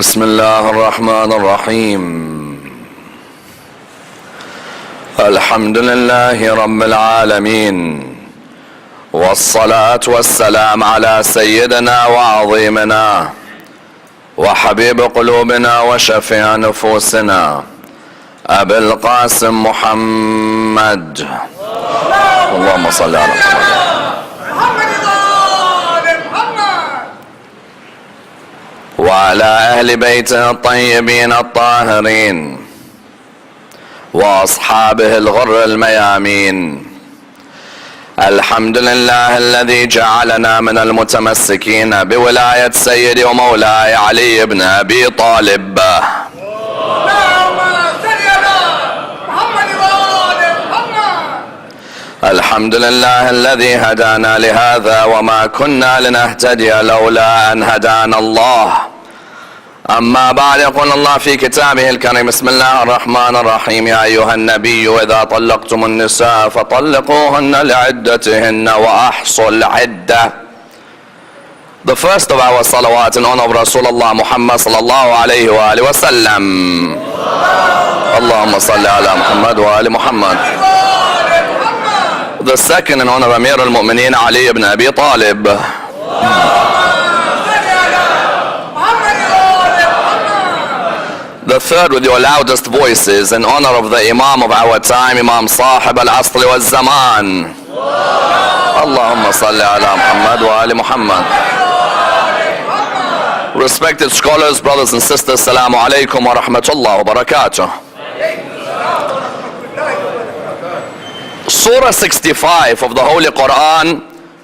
بسم الله الرحمن الرحيم. الحمد لله رب العالمين، والصلاة والسلام على سيدنا وعظيمنا وحبيب قلوبنا وشفيع نفوسنا أبي القاسم محمد. اللهم صل على محمد وعلى أهل بيته الطيبين الطاهرين وأصحابه الغر الميامين. الحمد لله الذي جعلنا من المتمسكين بولاية سيدي ومولاي علي بن أبي طالب. الحمد لله الذي هدانا لهذا وما كنا لنهتدي لولا أن هدانا الله. أما بعد، يقول الله في كتابه الكريم: بسم الله الرحمن الرحيم. يا أيها النبي إذا طلقتم النساء فطلقوهن لعدتهن وأحصوا العدة. The first of our salawat in honor of Rasulullah Muhammad sallallahu alayhi wa alihi wa sallam. Allahumma salli ala Muhammad wa ali Muhammad. The second in honor of Amir al-Mu'mineen Ali ibn Abi Talib. The third with your loudest voices in honor of the Imam of our time, Imam Sahib al-Asr wal-Zaman. Allahumma salli ala Muhammad wa ali Muhammad. Respected scholars, brothers and sisters, Assalamu alaikum wa rahmatullah wa barakatuh. Surah 65 of the Holy Quran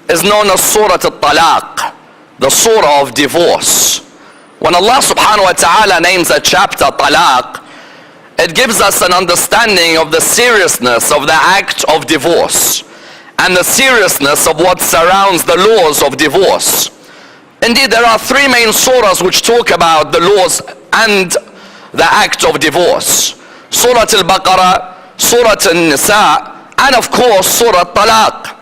is known as Surah Al-Talaq, the Surah of divorce. When Allah subhanahu wa ta'ala names a chapter Talaq, it gives us an understanding of the seriousness of the act of divorce and the seriousness of what surrounds the laws of divorce. Indeed, there are three main surahs which talk about the laws and the act of divorce: Surah Al-Baqarah, Surah Al-Nisa, and of course Surah Talaq.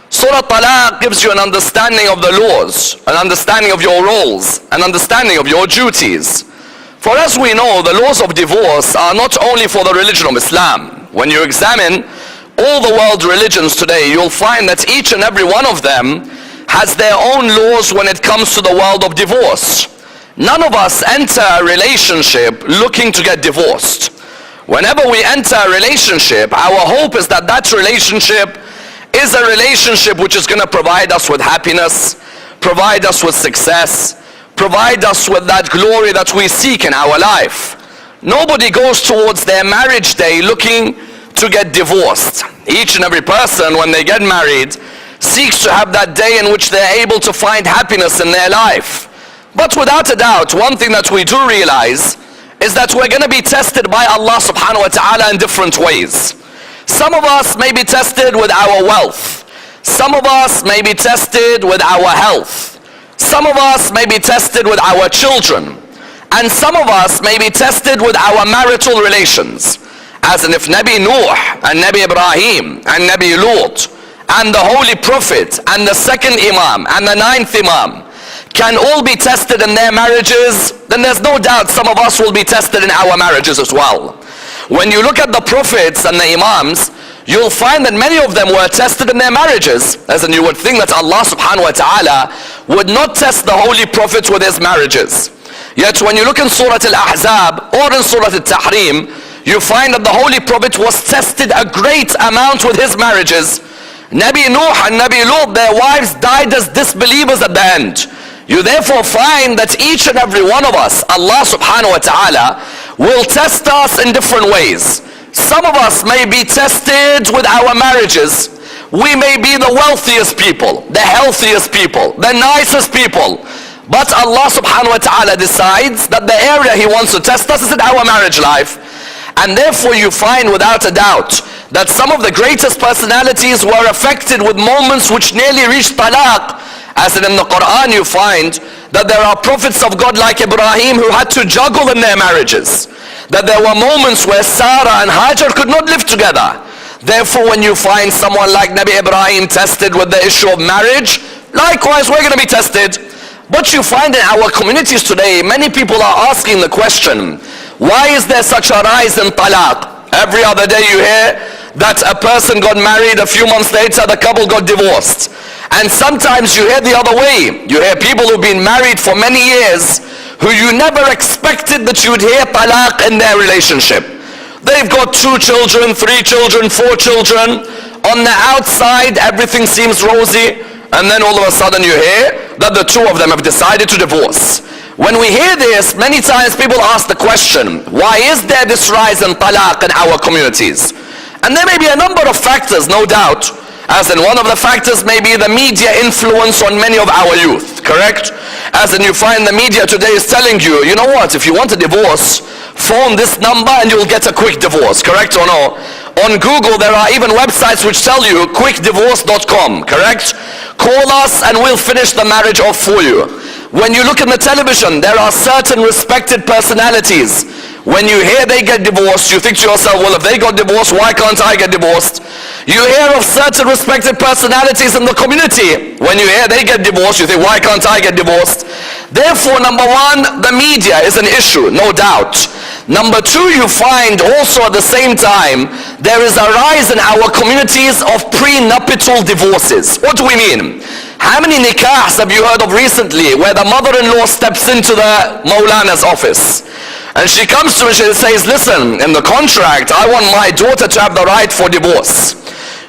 Surah Talaq gives you an understanding of the laws, an understanding of your roles, an understanding of your duties. For as we know, the laws of divorce are not only for the religion of Islam. When you examine all the world religions today, you'll find that each and every one of them has their own laws when it comes to the world of divorce. None of us enter a relationship looking to get divorced. Whenever we enter a relationship, our hope is that that relationship is a relationship which is going to provide us with happiness, provide us with success, provide us with that glory that we seek in our life. Nobody goes towards their marriage day looking to get divorced. Each and every person, when they get married, seeks to have that day in which they're able to find happiness in their life. But without a doubt, one thing that we do realize is that we're going to be tested by Allah subhanahu wa ta'ala in different ways. Some of us may be tested with our wealth. Some of us may be tested with our health. Some of us may be tested with our children. And some of us may be tested with our marital relations. As in, if Nabi Nuh and Nabi Ibrahim and Nabi Lut and the Holy Prophet and the second Imam and the ninth Imam can all be tested in their marriages, then there's no doubt some of us will be tested in our marriages as well. When you look at the prophets and the imams, you'll find that many of them were tested in their marriages. As in, you would think that Allah subhanahu wa ta'ala would not test the holy prophets with his marriages. Yet when you look in Surah Al-Ahzab or in Surah Al-Tahrim, you find that the holy prophet was tested a great amount with his marriages. Nabi Nuh and Nabi Lut, their wives died as disbelievers at the end. You therefore find that each and every one of us, Allah subhanahu wa ta'ala will test us in different ways. Some of us may be tested with our marriages. We may be the wealthiest people, the healthiest people, the nicest people. But Allah subhanahu wa ta'ala decides that the area he wants to test us is in our marriage life. And therefore you find without a doubt that some of the greatest personalities were affected with moments which nearly reached talaq. As in the Quran you find that there are prophets of God like Ibrahim who had to juggle in their marriages. That there were moments where Sarah and Hajar could not live together. Therefore when you find someone like Nabi Ibrahim tested with the issue of marriage, likewise we're going to be tested. But you find in our communities today, many people are asking the question, why is there such a rise in talaq? Every other day you hear that a person got married, a few months later the couple got divorced. And sometimes you hear the other way. You hear people who've been married for many years who you never expected that you would hear talaq in their relationship. They've got 2 children, 3 children, 4 children. On the outside everything seems rosy, and then all of a sudden you hear that the 2 of them have decided to divorce. When we hear this, many times people ask the question, why is there this rise in talaq in our communities? And there may be a number of factors, no doubt, as in one of the factors may be the media influence on many of our youth, correct? As in you find the media today is telling you, you know what, if you want a divorce, phone this number and you'll get a quick divorce, correct or no? On Google there are even websites which tell you quickdivorce.com, correct? Call us and we'll finish the marriage off for you. When you look in the television, there are certain respected personalities. When you hear they get divorced, you think to yourself, well, if they got divorced, why can't I get divorced? You hear of certain respected personalities in the community. When you hear they get divorced, you think, why can't I get divorced? Therefore, number one, the media is an issue, no doubt. Number two, you find also at the same time, there is a rise in our communities of prenuptial divorces. What do we mean? How many nikahs have you heard of recently where the mother-in-law steps into the Maulana's office? And she comes to me and she says, listen, in the contract, I want my daughter to have the right for divorce.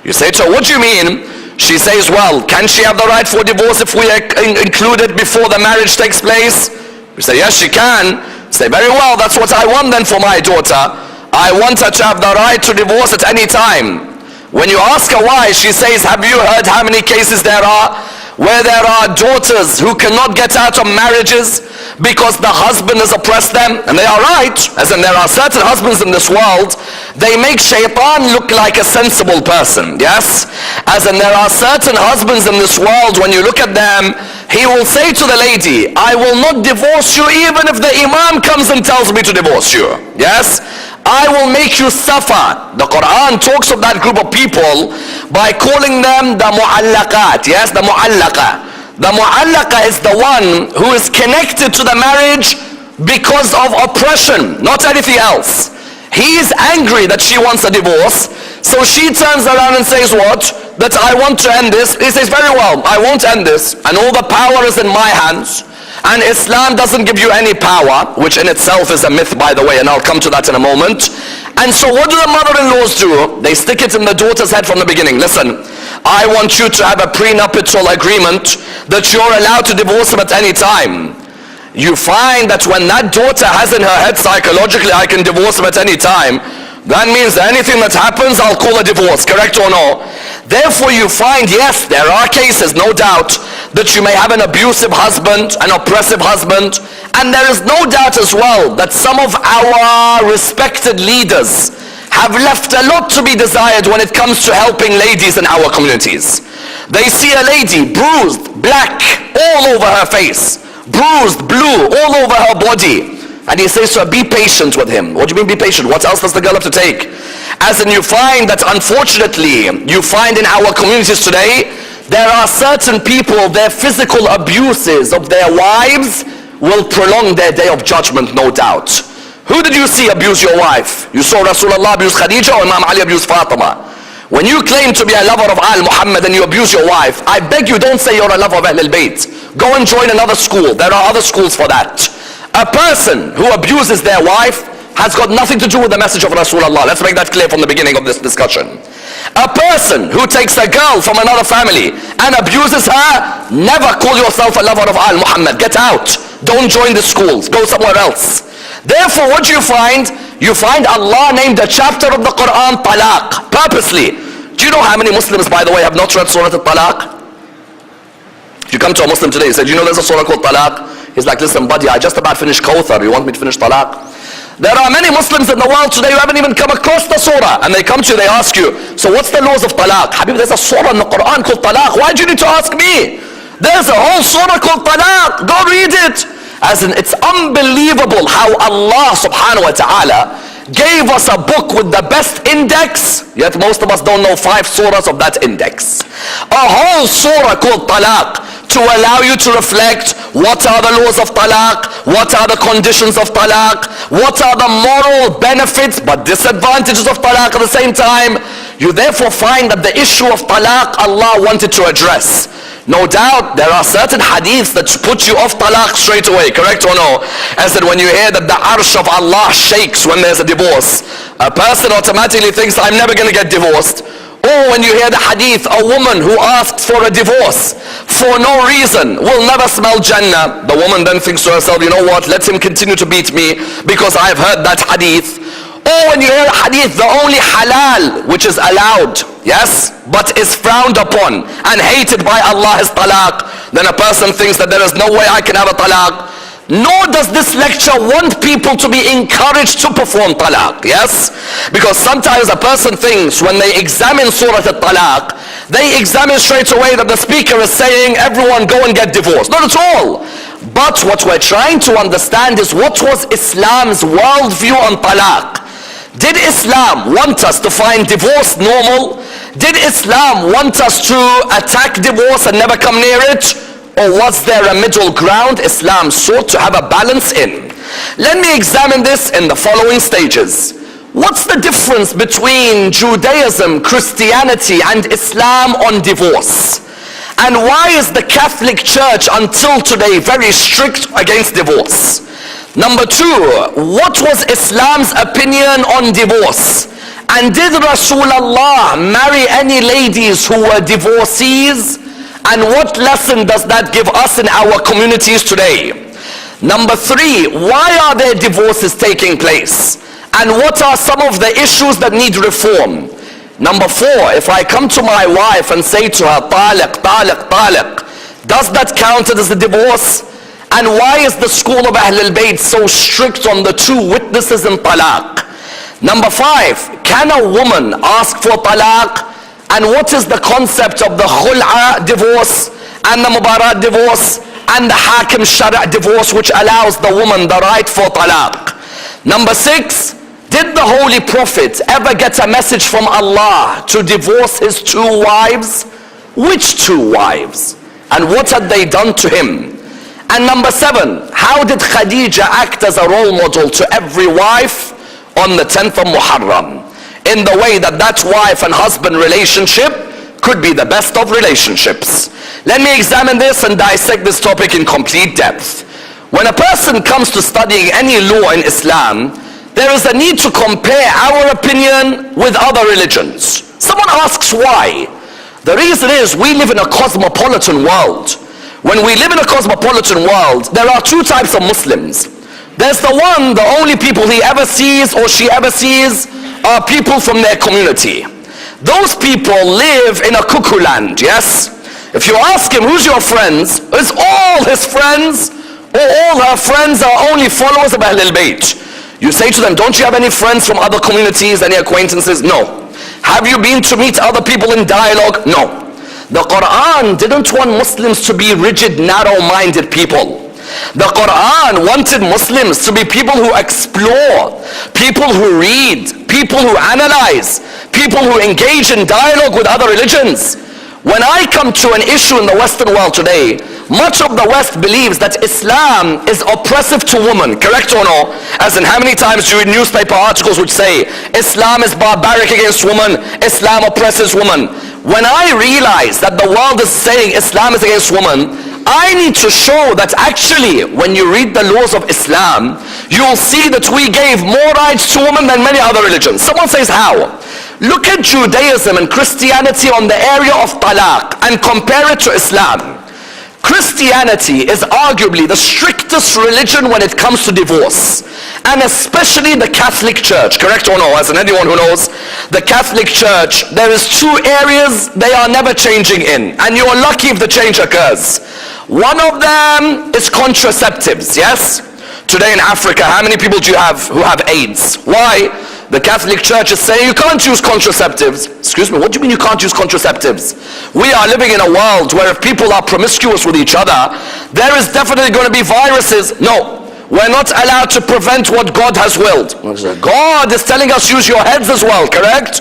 You say to her, what do you mean? She says, well, can she have the right for divorce if we include it before the marriage takes place? We say, yes, she can. Say, very well, that's what I want then for my daughter. I want her to have the right to divorce at any time. When you ask her why, she says, have you heard how many cases there are where there are daughters who cannot get out of marriages because the husband has oppressed them? And they are right, as in there are certain husbands in this world, they make shaitan look like a sensible person, yes? As in there are certain husbands in this world, when you look at them, he will say to the lady, I will not divorce you even if the imam comes and tells me to divorce you, yes? I will make you suffer. The Quran talks of that group of people by calling them the mu'allaqat. Yes, the mu'allaqa. The mu'allaqa is the one who is connected to the marriage because of oppression, not anything else. He is angry that she wants a divorce, so she turns around and says what? That I want to end this. He says, very well, I won't end this, and all the power is in my hands. And Islam doesn't give you any power, which in itself is a myth, by the way, and I'll come to that in a moment. And so what do the mother-in-laws do? They stick it in the daughter's head from the beginning. Listen, I want you to have a prenuptial agreement that you're allowed to divorce him at any time. You find that when that daughter has in her head psychologically, I can divorce him at any time, that means anything that happens, I'll call a divorce, correct or no? Therefore you find, yes, there are cases, no doubt, that you may have an abusive husband, an oppressive husband, and there is no doubt as well that some of our respected leaders have left a lot to be desired when it comes to helping ladies in our communities. They see a lady bruised, black, all over her face, bruised, blue, all over her body. And he says to her, be patient with him. What do you mean be patient? What else does the girl have to take? As in you find that unfortunately, you find in our communities today, there are certain people, their physical abuses of their wives will prolong their day of judgment, no doubt. Who did you see abuse your wife? You saw Rasulullah abuse Khadija or Imam Ali abuse Fatima? When you claim to be a lover of Al Muhammad and you abuse your wife, I beg you, don't say you're a lover of Ahl al-Bayt. Go and join another school. There are other schools for that. A person who abuses their wife has got nothing to do with the message of Rasulullah. Let's make that clear from the beginning of this discussion. A person who takes a girl from another family and abuses her, never call yourself a lover of Al Muhammad. Get out. Don't join the schools. Go somewhere else. Therefore, what you find? You find Allah named a chapter of the Quran talaq, purposely. Do you know how many Muslims, by the way, have not read Surah al-Talaq? If you come to a Muslim today, you say, do you know there's a surah called Talaq? He's like, listen buddy, I just about finished Kawthar, you want me to finish Talaq? There are many Muslims in the world today who haven't even come across the surah, and they come to you, they ask you, so what's the laws of Talaq? Habib, there's a surah in the Quran called Talaq. Why do you need to ask me? There's a whole surah called Talaq. Go read it. As in, it's unbelievable how Allah subhanahu wa ta'ala gave us a book with the best index, yet most of us don't know 5 surahs of that index. A whole surah called Talaq. to allow you to reflect what are the laws of talaq, what are the conditions of talaq, what are the moral benefits but disadvantages of talaq at the same time. You therefore find that the issue of talaq Allah wanted to address. No doubt there are certain hadiths that put you off talaq straight away, correct or no? As that when you hear that the arsh of Allah shakes when there's a divorce, a person automatically thinks, I'm never going to get divorced. Or when you hear the hadith, a woman who asks for a divorce for no reason will never smell Jannah. The woman then thinks to herself, you know what, let him continue to beat me because I've heard that hadith. Or when you hear a hadith, the only halal which is allowed, yes, but is frowned upon and hated by Allah is talaq, then a person thinks that there is no way I can have a talaq. Nor does this lecture want people to be encouraged to perform talaq, yes? Because sometimes a person thinks when they examine Surah Al-Talaq, they examine straight away that the speaker is saying, everyone go and get divorced. Not at all. But what we're trying to understand is what was Islam's worldview on talaq. Did Islam want us to find divorce normal? Did Islam want us to attack divorce and never come near it? Or was there a middle ground Islam sought to have a balance in? Let me examine this in the following stages. What's the difference between Judaism, Christianity and Islam on divorce? And why is the Catholic Church until today very strict against divorce? Number two, what was Islam's opinion on divorce? And did Rasulullah marry any ladies who were divorcees? And what lesson does that give us in our communities today? Number three, why are there divorces taking place? And what are some of the issues that need reform? Number four, if I come to my wife and say to her, taliq, taliq, taliq, does that count as a divorce? And why is the school of Ahlul Bayt so strict on the two witnesses in talaq? Number five, can a woman ask for talaq? And what is the concept of the khul'a divorce and the mubarat divorce and the hakim shara' divorce which allows the woman the right for talaq? Number six, did the Holy Prophet ever get a message from Allah to divorce his two wives? Which two wives? And what had they done to him? And number seven, how did Khadija act as a role model to every wife on the 10th of Muharram? In the way that that wife and husband relationship could be the best of relationships. Let me examine this and dissect this topic in complete depth. When a person comes to studying any law in Islam, there is a need to compare our opinion with other religions. Someone asks why. The reason is we live in a cosmopolitan world. When we live in a cosmopolitan world, there are two types of Muslims. There's the one, the only people he ever sees or she ever sees are people from their community. Those people live in a cuckoo land, yes? If you ask him, who's your friends? It's all his friends or all her friends are only followers of Ahlul Bayt. You say to them, don't you have any friends from other communities, any acquaintances? No. Have you been to meet other people in dialogue? No. The Quran didn't want Muslims to be rigid, narrow-minded people. The Quran wanted Muslims to be people who explore, people who read, people who analyze, people who engage in dialogue with other religions. When I come to an issue in the Western world today, much of the West believes that Islam is oppressive to women, correct or no? As in how many times do you read newspaper articles which say, Islam is barbaric against women, Islam oppresses women. When I realize that the world is saying Islam is against women, I need to show that actually when you read the laws of Islam, you'll see that we gave more rights to women than many other religions. Someone says how? Look at Judaism and Christianity on the area of talaq and compare it to Islam. Christianity is arguably the strictest religion when it comes to divorce, and especially the Catholic Church, correct or no? As in anyone who knows the Catholic Church, there is two areas they are never changing in, and you are lucky if the change occurs. One of them is contraceptives, yes? Today in Africa, how many people do you have who have AIDS? Why? The Catholic Church is saying you can't use contraceptives. Excuse me, what do you mean you can't use contraceptives? We are living in a world where if people are promiscuous with each other, there is definitely going to be viruses. No, we're not allowed to prevent what God has willed. God is telling us use your heads as well, correct?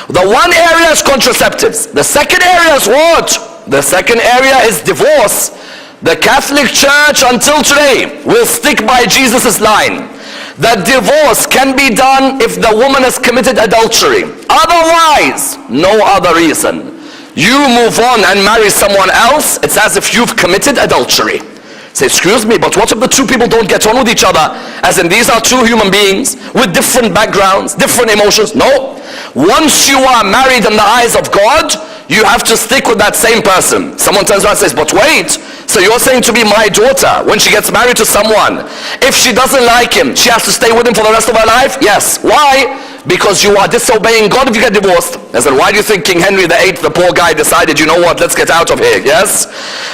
The one area is contraceptives. The second area is what? The second area is divorce. The Catholic Church until today will stick by Jesus' line that divorce can be done if the woman has committed adultery. Otherwise, no other reason. You move on and marry someone else, it's as if you've committed adultery. Say, excuse me, but what if the two people don't get on with each other? As in, these are two human beings with different backgrounds, different emotions. No. Once you are married in the eyes of God, you have to stick with that same person. Someone turns around and says, but wait, so you're saying to be my daughter when she gets married to someone, if she doesn't like him, she has to stay with him for the rest of her life? Yes. Why? Because you are disobeying God if you get divorced. I said, why do you think King Henry VIII, the poor guy, decided, you know what, let's get out of here? Yes?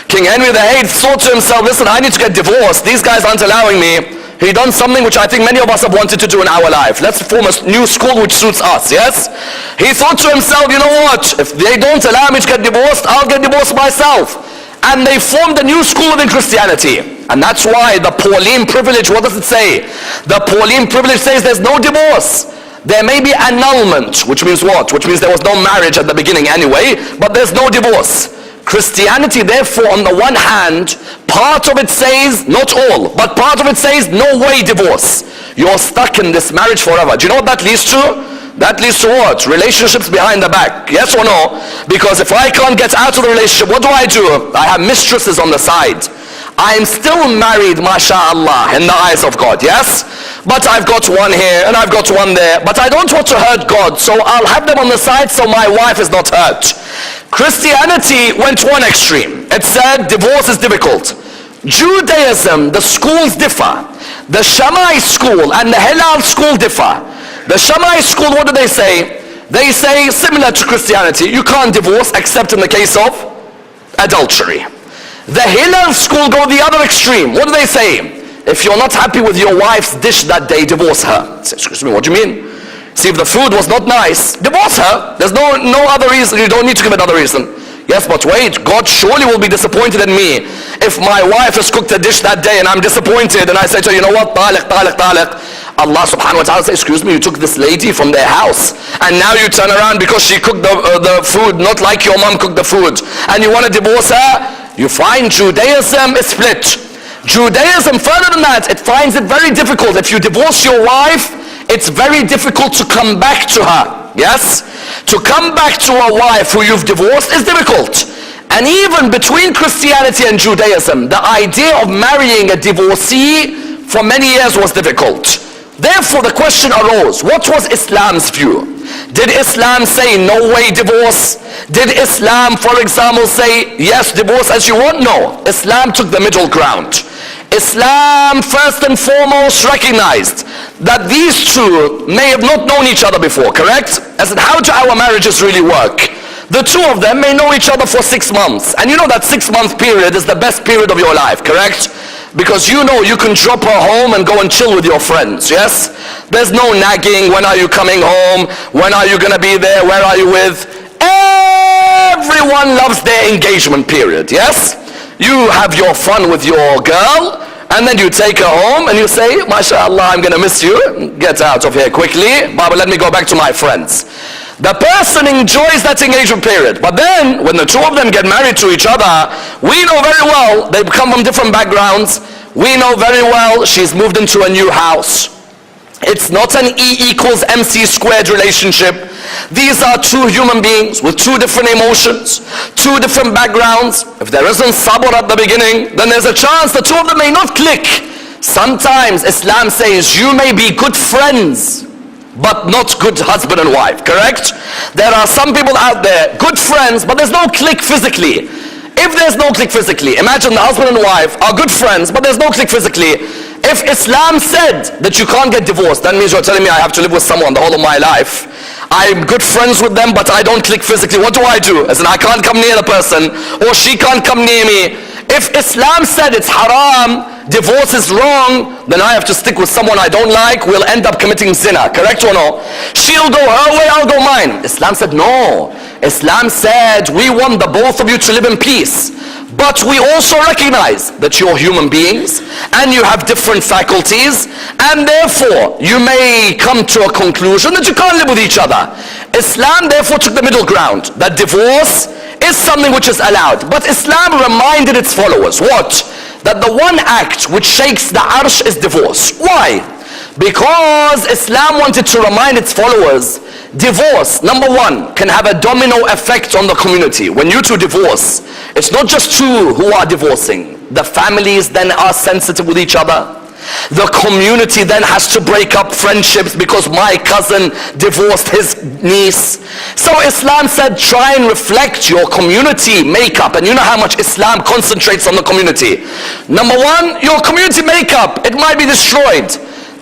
King Henry VIII thought to himself, listen, I need to get divorced. These guys aren't allowing me. He done something which I think many of us have wanted to do in our life. Let's form a new school which suits us, yes? He thought to himself, you know what, if they don't allow me to get divorced, I'll get divorced myself. And they formed a new school within Christianity. And that's why the Pauline privilege, what does it say? The Pauline privilege says there's no divorce. There may be annulment, which means what? Which means there was no marriage at the beginning anyway, but there's no divorce. Christianity, therefore, on the one hand, part of it says, not all, but part of it says, no way divorce. You're stuck in this marriage forever. Do you know what that leads to? That leads to what? Relationships behind the back. Yes or no? Because if I can't get out of the relationship, what do? I have mistresses on the side. I'm still married, mashallah, in the eyes of God, yes? But I've got one here and I've got one there. But I don't want to hurt God, so I'll have them on the side so my wife is not hurt. Christianity went to one extreme. It said divorce is difficult. Judaism, the schools differ. The Shammai school and the Hillel school differ. The Shammai school, what do they say? They say, similar to Christianity, you can't divorce except in the case of adultery. The Hillel school go the other extreme. What do they say? If you're not happy with your wife's dish that day, divorce her. Say, excuse me, what do you mean? See, if the food was not nice, divorce her. There's no other reason. You don't need to give another reason. Yes, but wait, God surely will be disappointed in me if my wife has cooked a dish that day and I'm disappointed and I say to her, you know what, taliq. Allah subhanahu wa ta'ala says, excuse me, you took this lady from their house and now you turn around because she cooked the food not like your mom cooked the food and you want to divorce her. You find Judaism is split. Judaism, further than that, it finds it very difficult. If you divorce your wife, it's very difficult to come back to her. Yes? To come back to a wife who you've divorced is difficult. And even between Christianity and Judaism, the idea of marrying a divorcee for many years was difficult. Therefore, the question arose, what was Islam's view? Did Islam say no way divorce? Did Islam, for example, say yes, divorce as you want? No. Islam took the middle ground. Islam first and foremost recognized that these two may have not known each other before, correct? As in, how do our marriages really work? The two of them may know each other for 6 months. And you know that 6-month period is the best period of your life, correct? Because you know you can drop her home and go and chill with your friends, yes? There's no nagging, when are you coming home? When are you gonna be there? Where are you with? Everyone loves their engagement period, yes? You have your fun with your girl, and then you take her home and you say, mashallah, I'm gonna miss you. Get out of here quickly. Baba, let me go back to my friends. The person enjoys that engagement period. But then, when the two of them get married to each other, we know very well, they come from different backgrounds. We know very well she's moved into a new house. It's not an E equals MC squared relationship. These are two human beings with two different emotions, two different backgrounds. If there isn't sabr at the beginning, then there's a chance the two of them may not click. Sometimes Islam says you may be good friends, but not good husband and wife, correct? There are some people out there, good friends, but there's no click physically. If there's no click physically, imagine the husband and wife are good friends, but there's no click physically. If Islam said that you can't get divorced, that means you're telling me I have to live with someone the whole of my life. I'm good friends with them, but I don't click physically. What do? As in, I can't come near the person, or she can't come near me. If Islam said it's haram, divorce is wrong, then I have to stick with someone I don't like, we'll end up committing zina, correct or no? She'll go her way, I'll go mine. Islam said no. Islam said we want the both of you to live in peace. But we also recognize that you're human beings and you have different faculties, and therefore you may come to a conclusion that you can't live with each other. Islam therefore took the middle ground, that divorce is something which is allowed. But Islam reminded its followers, what? That the one act which shakes the arsh is divorce. Why? Because Islam wanted to remind its followers, divorce, number one, can have a domino effect on the community. When you two divorce, it's not just two who are divorcing. The families then are sensitive with each other. The community then has to break up friendships because my cousin divorced his niece. So Islam said, try and reflect your community makeup. And you know how much Islam concentrates on the community. Number one, your community makeup, it might be destroyed.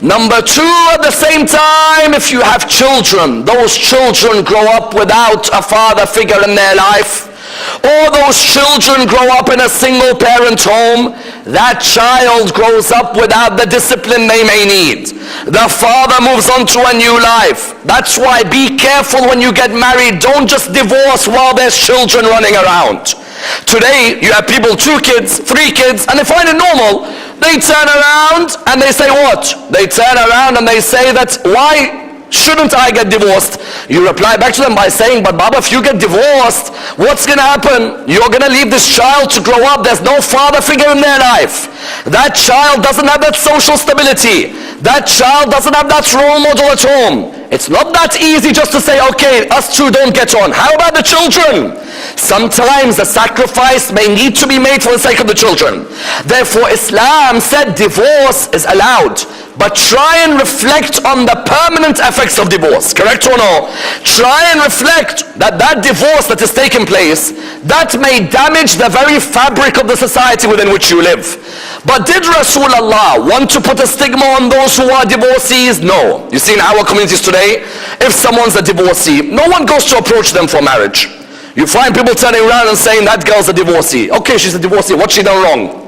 Number two, at the same time, if you have children, those children grow up without a father figure in their life, or those children grow up in a single parent home, that child grows up without the discipline they may need. The father moves on to a new life. That's why be careful when you get married. Don't just divorce while there's children running around. Today you have people, 2 kids, 3 kids, and they find it normal. They turn around and they say what? They turn around and they say that, why shouldn't I get divorced? You reply back to them by saying, but Baba, if you get divorced, what's going to happen? You're going to leave this child to grow up. There's no father figure in their life. That child doesn't have that social stability. That child doesn't have that role model at home. It's not that easy just to say, okay, us two don't get on. How about the children? Sometimes a sacrifice may need to be made for the sake of the children. Therefore, Islam said divorce is allowed. But try and reflect on the permanent effects of divorce. Correct or no? Try and reflect that that divorce that is taking place, that may damage the very fabric of the society within which you live. But did Rasulullah want to put a stigma on those who are divorcees? No. You see in our communities today, if someone's a divorcee, no one goes to approach them for marriage. You find people turning around and saying, that girl's a divorcee. Okay, she's a divorcee. What's she done wrong?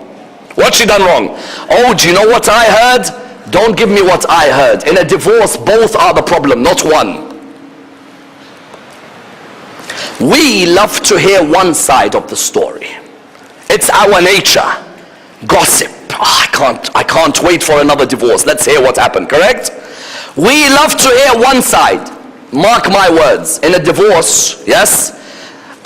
What's she done wrong? Oh, do you know what I heard? Don't give me what I heard. In a divorce, both are the problem, not one. We love to hear one side of the story. It's our nature. Gossip. Oh, I can't wait for another divorce. Let's hear what happened, correct? We love to hear one side. Mark my words. In a divorce, yes,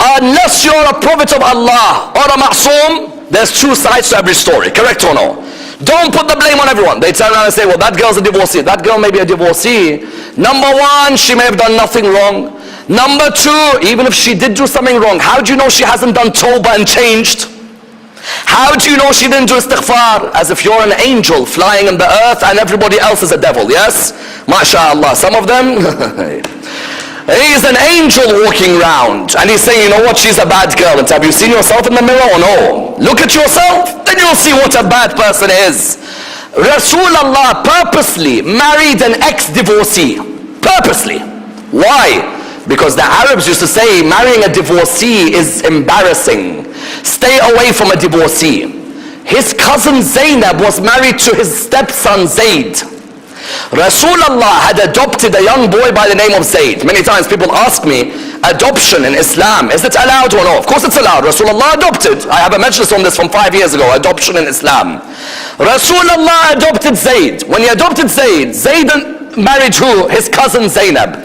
unless you're a prophet of Allah or a ma'soom, there's 2 sides to every story, correct or no? Don't put the blame on everyone. They turn around and say, well, that girl's a divorcee. That girl may be a divorcee. Number one, she may have done nothing wrong. Number two, even if she did do something wrong, how do you know she hasn't done tawbah and changed? How do you know she didn't do istighfar? As if you're an angel flying in the earth and everybody else is a devil, yes? MashaAllah. Some of them, he's an angel walking around and he's saying, you know what, she's a bad girl. And have you seen yourself in the mirror or no? Look at yourself, then you'll see what a bad person is. Rasulullah purposely married an ex-divorcee. Purposely. Why? Because the Arabs used to say marrying a divorcee is embarrassing. Stay away from a divorcee. His cousin Zainab was married to his stepson Zayd. Rasulullah had adopted a young boy by the name of Zayd. Many times people ask me, adoption in Islam, is it allowed or no? Of course it's allowed. Rasulullah adopted. I have a majlis on this from 5 years ago, adoption in Islam. Rasulullah adopted Zayd. When he adopted Zayd, Zayd married who? His cousin Zainab.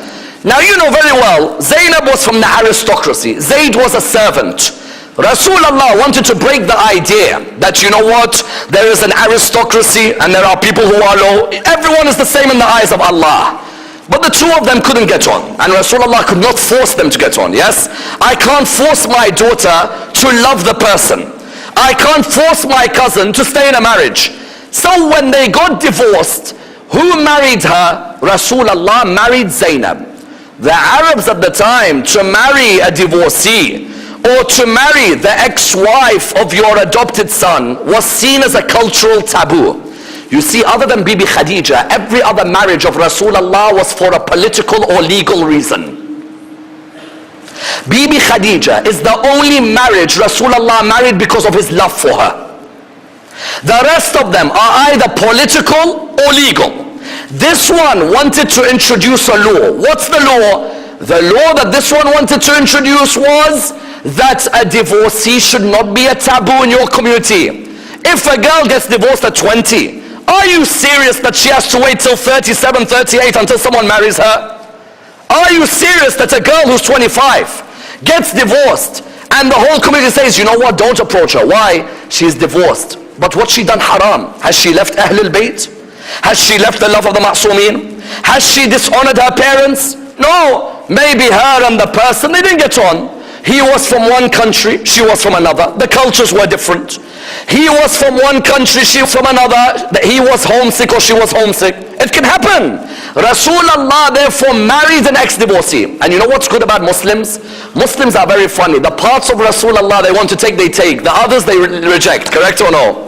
Now you know very well, Zainab was from the aristocracy. Zayd was a servant. Rasulullah wanted to break the idea that, you know what, there is an aristocracy and there are people who are low. Everyone is the same in the eyes of Allah. But the 2 of them couldn't get on. And Rasulullah could not force them to get on, yes? I can't force my daughter to love the person. I can't force my cousin to stay in a marriage. So when they got divorced, who married her? Rasulullah married Zainab. The Arabs at the time, to marry a divorcee or to marry the ex-wife of your adopted son was seen as a cultural taboo. You see, other than Bibi Khadija, every other marriage of Rasulullah was for a political or legal reason. Bibi Khadija is the only marriage Rasulullah married because of his love for her. The rest of them are either political or legal. This one wanted to introduce a law. What's the law? The law that this one wanted to introduce was that a divorcee should not be a taboo in your community. If a girl gets divorced at 20, are you serious that she has to wait till 37, 38 until someone marries her? Are you serious that a girl who's 25 gets divorced and the whole community says, you know what, don't approach her. Why? She's divorced. But what's she done haram? Has she left Ahlul Bayt? Has she left the love of the Ma'soomeen? Has she dishonored her parents? No. Maybe her and the person, they didn't get on. He was from one country, she was from another. The cultures were different. He was from one country, she was from another. He was homesick or she was homesick. It can happen. Rasulullah therefore married an ex-divorcee. And you know what's good about Muslims? Muslims are very funny. The parts of Rasulullah they want to take, they take. The others they reject. Correct or no?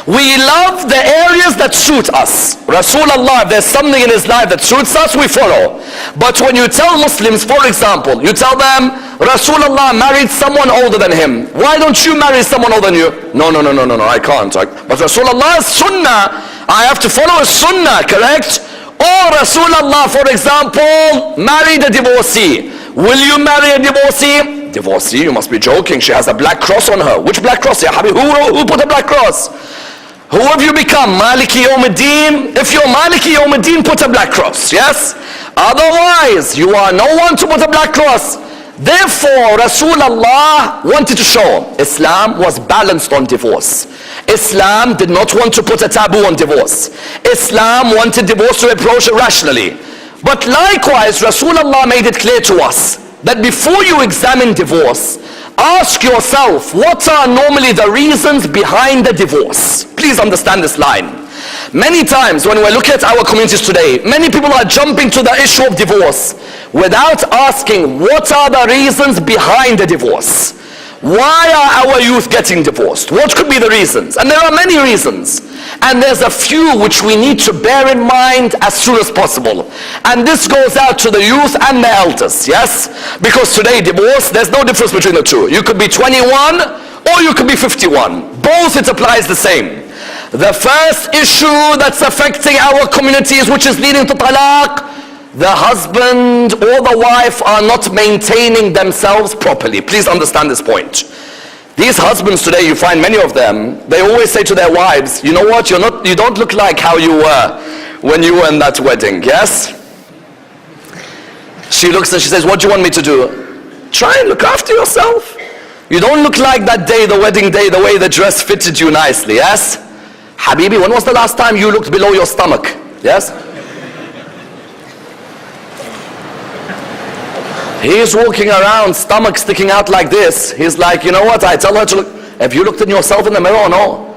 We love the areas that suit us. Rasulullah, if there's something in his life that suits us, we follow. But when you tell Muslims, for example, you tell them, Rasulullah married someone older than him. Why don't you marry someone older than you? No, I can't. But Rasulullah's sunnah, I have to follow his sunnah, correct? Or Rasulullah, for example, married a divorcee. Will you marry a divorcee? Divorcee, you must be joking. She has a black cross on her. Which black cross? Ya Habib, who put a black cross? Who have you become? Maliki Yawmuddin? If you're Maliki Yawmuddin, put a black cross, yes? Otherwise, you are no one to put a black cross. Therefore, Rasulullah wanted to show Islam was balanced on divorce. Islam did not want to put a taboo on divorce. Islam wanted divorce to approach it rationally. But likewise, Rasulullah made it clear to us that before you examine divorce, ask yourself, what are normally the reasons behind the divorce? Please understand this line. Many times when we look at our communities today, many people are jumping to the issue of divorce without asking, what are the reasons behind the divorce? Why are our youth getting divorced? What could be the reasons? And there are many reasons. And there's a few which we need to bear in mind as soon as possible. And this goes out to the youth and the elders, yes? Because today divorce, there's no difference between the two. You could be 21 or you could be 51. Both it applies the same. The first issue that's affecting our communities, which is leading to talaq, the husband or the wife are not maintaining themselves properly. Please understand this point. These husbands today, you find many of them, they always say to their wives, you know what, you don't look like how you were when you were in that wedding, yes? She looks and she says, what do you want me to do? Try and look after yourself. You don't look like that day, the wedding day, the way the dress fitted you nicely, yes? Habibi, when was the last time you looked below your stomach, yes? He's walking around, stomach sticking out like this. He's like, you know what, I tell her to look. Have you looked at yourself in the mirror or no?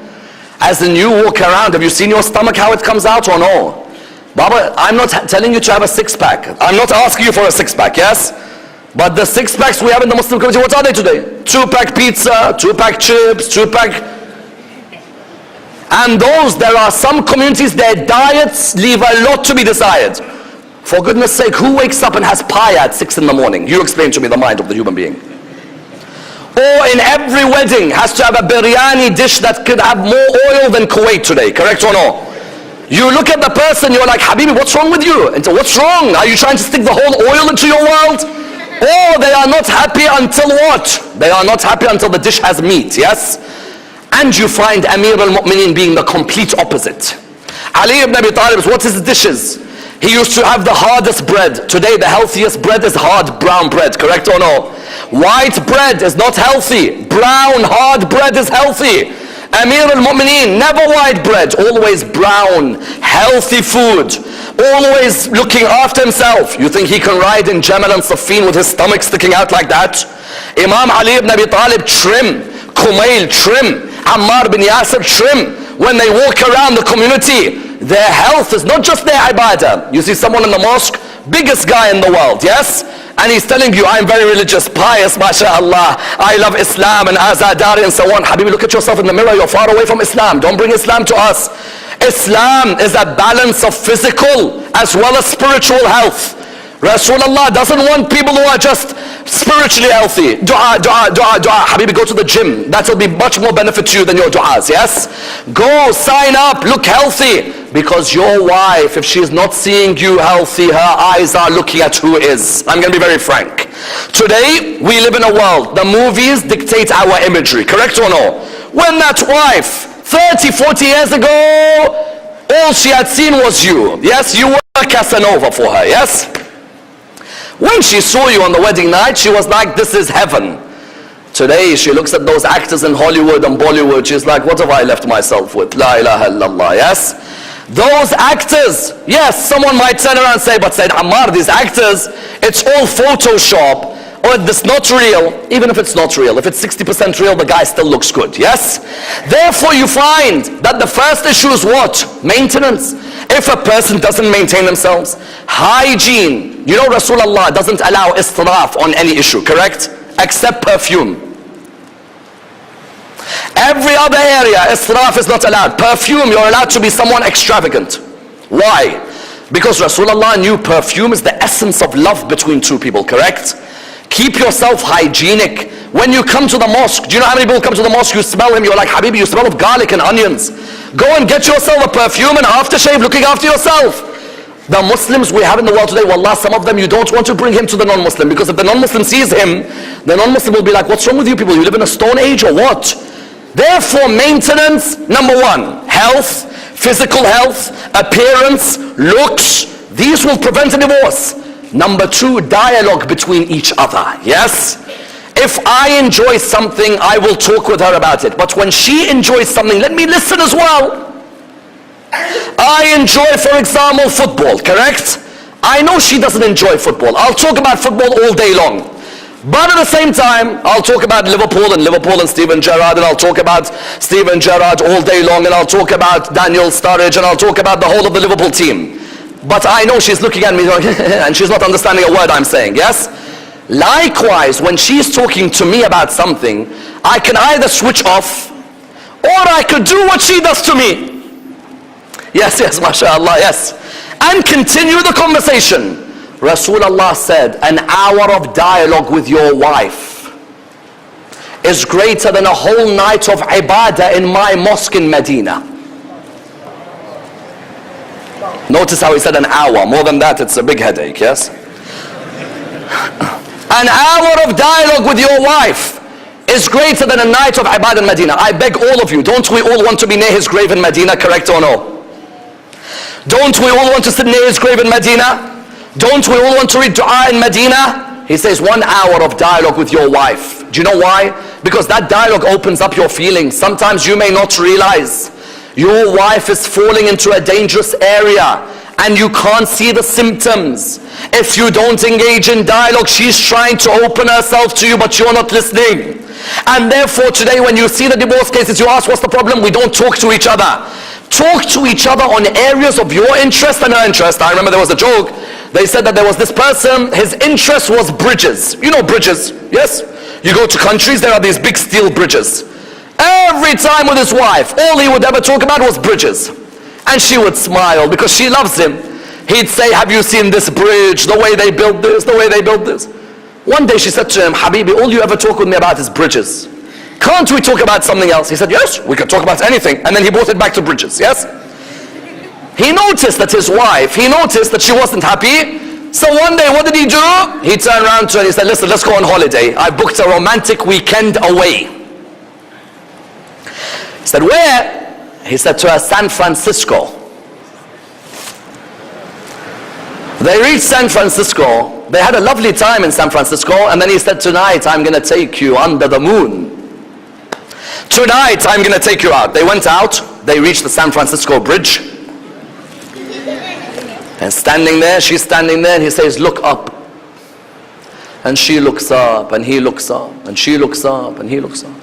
As in you walk around, have you seen your stomach, how it comes out or no? Baba, I'm not telling you to have a six-pack. I'm not asking you for a six-pack, yes? But the six-packs we have in the Muslim community, what are they today? Two-pack pizza, two-pack chips, two-pack. And those, there are some communities, their diets leave a lot to be desired. For goodness sake, who wakes up and has pie at 6 in the morning? You explain to me the mind of the human being. Or in every wedding has to have a biryani dish that could have more oil than Kuwait today, correct or no? You look at the person, you're like, Habibi, what's wrong with you? And so, what's wrong? Are you trying to stick the whole oil into your world? Or they are not happy until what? They are not happy until the dish has meat, yes? And you find Amir al-Mu'mineen being the complete opposite. Ali ibn Abi Talib, what is his dishes? He used to have the hardest bread. Today the healthiest bread is hard brown bread, correct or no? White bread is not healthy. Brown hard bread is healthy. Amir al-Mu'mineen, never white bread, always brown, healthy food. Always looking after himself. You think he can ride in Jamal and Safin with his stomach sticking out like that? Imam Ali ibn Abi Talib, trim. Kumail, trim. Ammar bin Yasir, trim. When they walk around the community, their health is not just their ibadah. You see someone in the mosque, biggest guy in the world, yes? And he's telling you, I'm very religious, pious, mashallah, I love Islam and azadari and so on. Habibi, look at yourself in the mirror, you're far away from Islam. Don't bring Islam to us. Islam is a balance of physical as well as spiritual health. Rasulullah doesn't want people who are just spiritually healthy. Dua, dua, dua, dua. Habibi, go to the gym. That will be much more benefit to you than your du'as, yes? Go, sign up, look healthy. Because your wife, if she's not seeing you healthy, her eyes are looking at who is. I'm going to be very frank. Today, we live in a world, the movies dictate our imagery, correct or no? When that wife, 30, 40 years ago, all she had seen was you. Yes, you were Casanova for her, yes? When she saw you on the wedding night, she was like, this is heaven. Today, she looks at those actors in Hollywood and Bollywood, she's like, what have I left myself with? La ilaha illallah, yes? Those actors, yes, someone might turn around and say, but Sayyid Ammar, these actors, it's all Photoshop, or it's not real. Even if it's not real, if it's 60% real, the guy still looks good, yes? Therefore, you find that the first issue is what? Maintenance. If a person doesn't maintain themselves, hygiene. You know Rasulullah doesn't allow israf on any issue, correct? Except perfume. Every other area, israf is not allowed. Perfume, you're allowed to be someone extravagant. Why? Because Rasulullah knew perfume is the essence of love between two people, correct? Keep yourself hygienic. When you come to the mosque, do you know how many people come to the mosque, you smell him, you're like, Habibi, you smell of garlic and onions. Go and get yourself a perfume and aftershave, looking after yourself. The Muslims we have in the world today, wallah, some of them you don't want to bring him to the non-Muslim, because if the non-Muslim sees him, the non-Muslim will be like, what's wrong with you people? You live in a stone age or what? Therefore, maintenance, number one, health, physical health, appearance, looks, these will prevent a divorce. Number two, dialogue between each other, yes? If I enjoy something, I will talk with her about it. But when she enjoys something, let me listen as well. I enjoy, for example, football, correct? I know she doesn't enjoy football. I'll talk about football all day long. But at the same time, I'll talk about Liverpool and Steven Gerrard, and I'll talk about Steven Gerrard all day long, and I'll talk about Daniel Sturridge, and I'll talk about the whole of the Liverpool team. But I know she's looking at me and she's not understanding a word I'm saying, yes? Likewise, when she's talking to me about something, I can either switch off, or I could do what she does to me. Yes, mashallah, yes. And continue the conversation. Rasulullah said, an hour of dialogue with your wife is greater than a whole night of ibadah in my mosque in Medina. Notice how he said an hour. More than that, it's a big headache, yes? An hour of dialogue with your wife is greater than a night of ibadah in Medina. I beg all of you, don't we all want to be near his grave in Medina, correct or no? Don't we all want to sit near his grave in Medina? Don't we all want to read dua in Medina? He says 1 hour of dialogue with your wife. Do you know why? Because that dialogue opens up your feelings. Sometimes you may not realize your wife is falling into a dangerous area and you can't see the symptoms. If you don't engage in dialogue, she's trying to open herself to you, but you're not listening. And therefore today when you see the divorce cases, you ask what's the problem? We don't talk to each other. Talk to each other on areas of your interest and her interest. I remember there was a joke. They said that there was this person, his interest was bridges. You know bridges, yes? You go to countries, there are these big steel bridges. Every time with his wife, all he would ever talk about was bridges. And she would smile because she loves him. He'd say, have you seen this bridge? The way they built this, the way they built this. One day she said to him, Habibi, all you ever talk with me about is bridges. Can't we talk about something else? He said, yes, we could talk about anything. And then he brought it back to bridges, yes? He noticed that his wife, he noticed that she wasn't happy. So one day, what did he do? He turned around to her and he said, listen, let's go on holiday. I booked a romantic weekend away. He said, where? He said to her, San Francisco. They reached San Francisco. They had a lovely time in San Francisco. And then he said, tonight I'm going to take you under the moon. Tonight I'm going to take you out. They went out. They reached the San Francisco Bridge. And standing there, she's standing there, and he says, look up. And she looks up, and he looks up, and she looks up, and he looks up.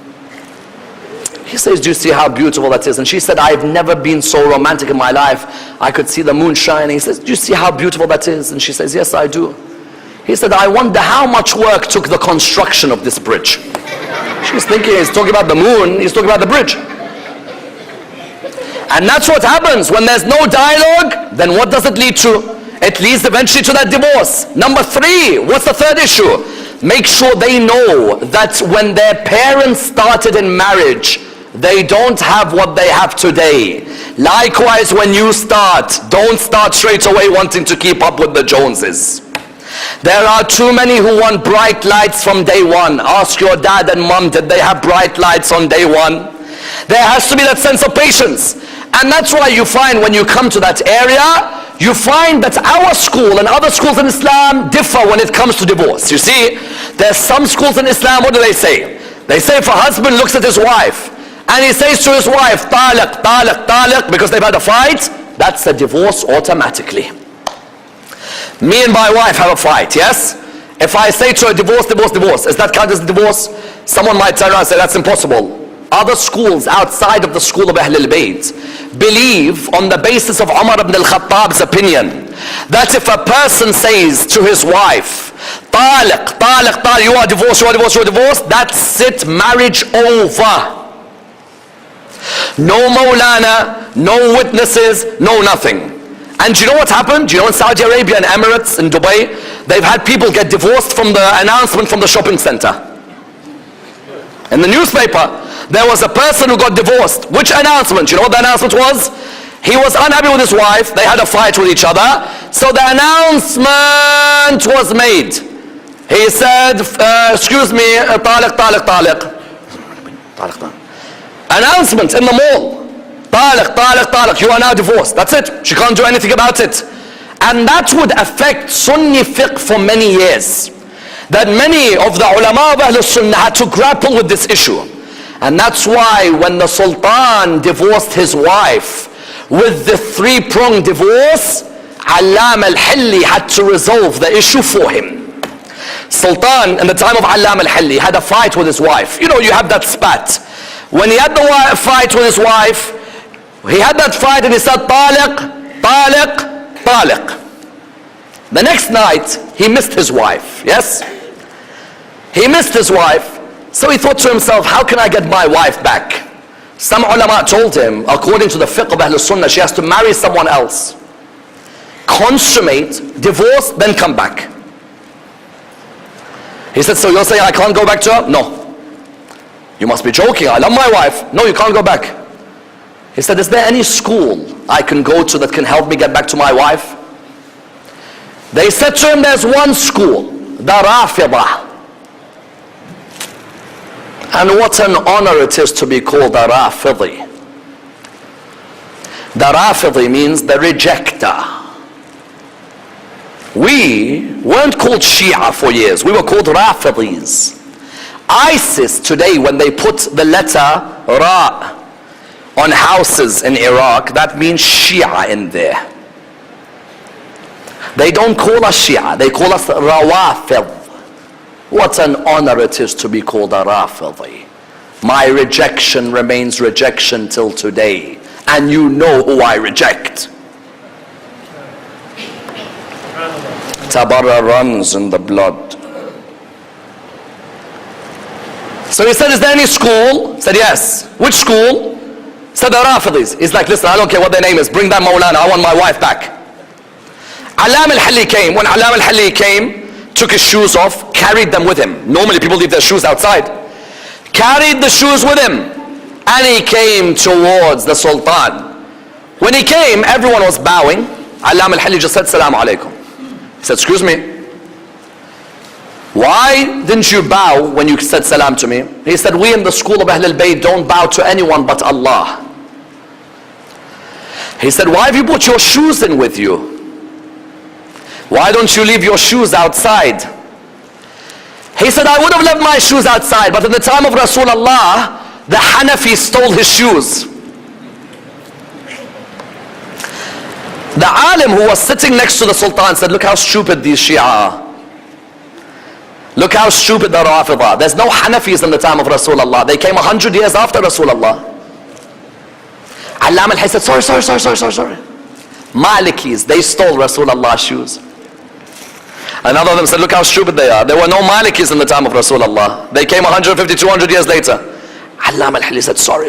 He says, do you see how beautiful that is? And she said, I've never been so romantic in my life. I could see the moon shining. He says, do you see how beautiful that is? And she says, yes, I do. He said, I wonder how much work took the construction of this bridge. She's thinking, he's talking about the moon, he's talking about the bridge. And that's what happens when there's no dialogue. Then what does it lead to? It leads eventually to that divorce. Number 3, what's the third issue? Make sure they know that when their parents started in marriage, they don't have what they have today. Likewise, when you start, don't start straight away wanting to keep up with the Joneses. There are too many who want bright lights from day one. Ask your dad and mom, did they have bright lights on day one? There has to be that sense of patience. And that's why you find when you come to that area, you find that our school and other schools in Islam differ when it comes to divorce. You see, there's some schools in Islam, what do they say? They say if a husband looks at his wife and he says to his wife, "Taliq, taliq, taliq," because they've had a fight, that's a divorce automatically. Me and my wife have a fight, yes? If I say to her, divorce, divorce, divorce, is that counted as divorce? Someone might turn around and say, that's impossible. Other schools outside of the school of Ahlul Bayt believe, on the basis of Umar ibn al-Khattab's opinion, that if a person says to his wife, "Taliq, taliq, taliq," you are divorced, you are divorced, you are divorced, that's it, marriage over. No Maulana, no witnesses, no nothing. And do you know what happened? Do you know in Saudi Arabia and Emirates, in Dubai, they've had people get divorced from the announcement from the shopping center. In the newspaper, there was a person who got divorced. Which announcement? You know what the announcement was? He was unhappy with his wife. They had a fight with each other. So the announcement was made. He said, excuse me, taliq, taliq, taliq. Announcement in the mall. Taliq, taliq, taliq. You are now divorced. That's it. She can't do anything about it. And that would affect Sunni fiqh for many years. That many of the ulama of Ahlul Sunnah had to grapple with this issue. And that's why when the Sultan divorced his wife with the three-pronged divorce, Allam al-Hilli had to resolve the issue for him. Sultan, in the time of Allam al-Hilli, had a fight with his wife. You know, you have that spat. When he had the fight with his wife, he had that fight and he said, "Taliq, taliq, taliq." The next night, he missed his wife, yes? He missed his wife. So he thought to himself, how can I get my wife back? Some ulama told him, according to the fiqh of Ahlul Sunnah, she has to marry someone else, consummate, divorce, then come back. He said, so you're saying I can't go back to her? No. You must be joking. I love my wife. No, you can't go back. He said, is there any school I can go to that can help me get back to my wife? They said to him, there's one school, the Rafidah. And what an honor it is to be called a Rafidi. The Rafidi means the rejecter. We weren't called Shia for years. We were called Rafidis. ISIS today, when they put the letter Ra on houses in Iraq, that means Shia in there. They don't call us Shia, they call us Rawafid. What an honor it is to be called a Rafidi. My rejection remains rejection till today. And you know who I reject. Tabarra runs in the blood. So he said, is there any school? He said, yes. Which school? He said, the Rafidis. He's like, listen, I don't care what their name is. Bring that Maulana. I want my wife back. Allam al-Hilli came. When Allam al-Hilli came, took his shoes off, carried them with him. Normally people leave their shoes outside. Carried the shoes with him. And he came towards the Sultan. When he came, everyone was bowing. Allam al-Hilli just said, Salaam alaikum. He said, excuse me. Why didn't you bow when you said salam to me? He said, we in the school of Ahlul Bayt don't bow to anyone but Allah. He said, why have you brought your shoes in with you? Why don't you leave your shoes outside? He said, I would have left my shoes outside, but in the time of Rasulullah, the Hanafi stole his shoes. The alim who was sitting next to the Sultan said, look how stupid these Shia are. Look how stupid the Rafidah. There's no Hanafis in the time of Rasulullah. They came 100 years after Rasulullah. Allam al-Hilli said, sorry. Malikis, they stole Rasulullah's shoes. Another of them said, look how stupid they are. There were no Malikis in the time of Rasulullah. They came 150, 200 years later. Allam al-Hilli said, sorry.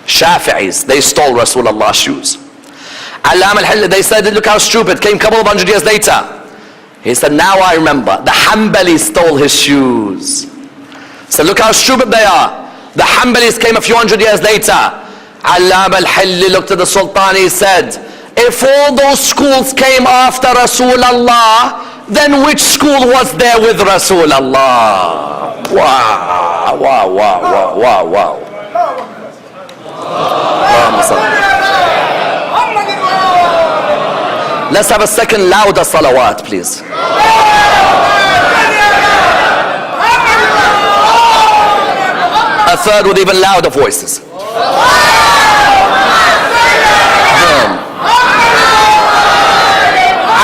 Shafi'is, they stole Rasulullah's shoes. Allam al-Hilli, they said, look how stupid, came a couple of 100 years later. He said, now I remember, the Hanbalis stole his shoes. He said, look how stupid they are. The Hanbalis came a few hundred years later. Allam al-Hilli looked at the Sultan, he said, if all those schools came after Rasulullah, then which school was there with Rasulullah? Wow. Let's have a second louder salawat, please. A third with even louder voices.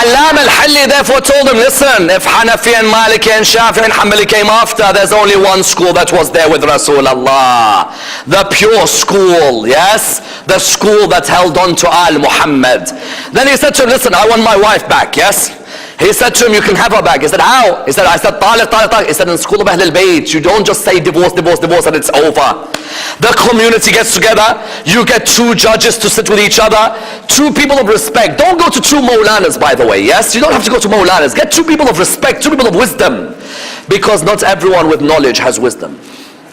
Allama al-Halli therefore told him, listen, if Hanafi and Maliki and Shafi and Hanbali came after, there's only one school that was there with Rasulullah. The pure school, yes? The school that held on to Al-Muhammad. Then he said to him, listen, I want my wife back, yes? He said to him, you can have her back. He said, how? He said, I said, taliq, taliq, taliq. He said, in the school of Ahl al-Bayt, you don't just say divorce, divorce, divorce and it's over. The community gets together. You get two judges to sit with each other. Two people of respect. Don't go to two Maulanas, by the way, yes? You don't have to go to Maulanas. Get two people of respect, two people of wisdom. Because not everyone with knowledge has wisdom.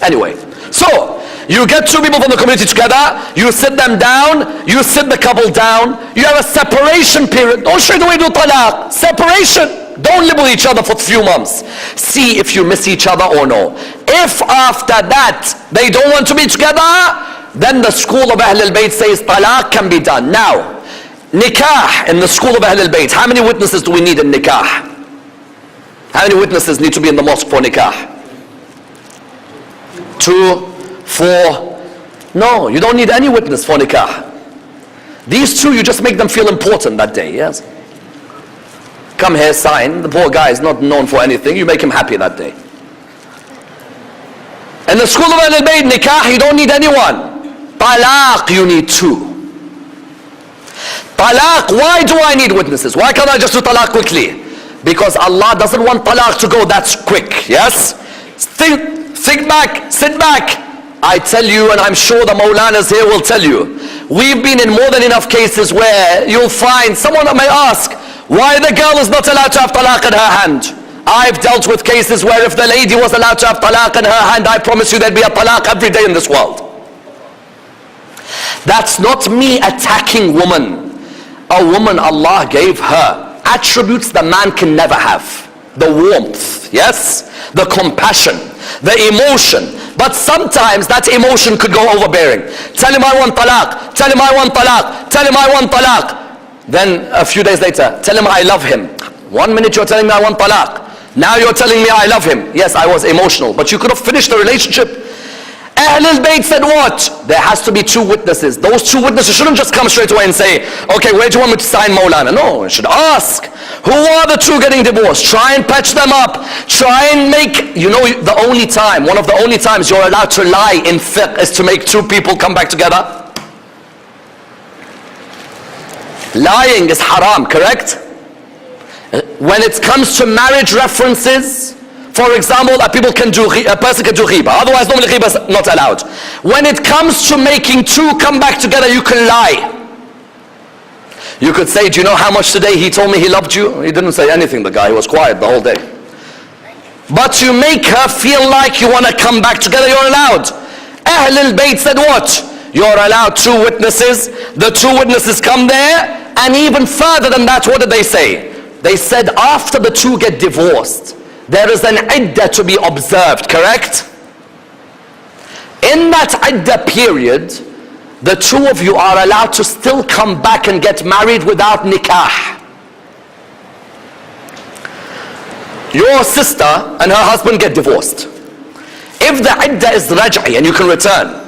Anyway, so you get two people from the community together, you sit them down, you sit the couple down, you have a separation period. Don't straight away do talaq. Separation. Don't live with each other for a few months. See if you miss each other or no. If after that they don't want to be together, then the school of Ahl al-Bayt says talaq can be done. Now, nikah in the school of Ahl al-Bayt, how many witnesses do we need in nikah? How many witnesses need to be in the mosque for nikah? 2, 4. No, you don't need any witness for nikah. These two, you just make them feel important that day, yes? Come here, sign. The poor guy is not known for anything. You make him happy that day. In the school of Ahl al-Bayt, nikah, you don't need anyone. Talaq, you need two. Talaq, why do I need witnesses? Why can't I just do talaq quickly? Because Allah doesn't want talaq to go that quick, yes? Think back, sit back. I tell you, and I'm sure the Maulanas here will tell you, we've been in more than enough cases where you'll find someone that may ask, why the girl is not allowed to have talaq in her hand? I've dealt with cases where if the lady was allowed to have talaq in her hand, I promise you there'd be a talaq every day in this world. That's not me attacking woman. A woman, Allah gave her attributes the man can never have. The warmth, yes? The compassion, the emotion. But sometimes that emotion could go overbearing. Tell him I want talaq. Tell him I want talaq. Tell him I want talaq. Then a few days later, tell him I love him. 1 minute you're telling me I want talaq. Now you're telling me I love him. Yes, I was emotional, but you could have finished the relationship. Ahl al-Bayt said what? There has to be two witnesses. Those two witnesses shouldn't just come straight away and say, okay, where do you want me to sign Maulana? No, you should ask, who are the two getting divorced? Try and patch them up. Try and make, you know, the only time, one of the only times you're allowed to lie in fiqh is to make two people come back together. Lying is haram, correct? When it comes to marriage references, for example, a person can do ghiba. Otherwise, normally ghiba is not allowed. When it comes to making two come back together, you can lie. You could say, do you know how much today he told me he loved you? He didn't say anything, the guy. He was quiet the whole day. But you make her feel like you want to come back together, you're allowed. Ahl al-Bayt said what? You're allowed two witnesses. The two witnesses come there. And even further than that, what did they say? They said after the two get divorced, there is an iddah to be observed, correct? In that iddah period, the two of you are allowed to still come back and get married without nikah. Your sister and her husband get divorced. If the iddah is raj'i and you can return,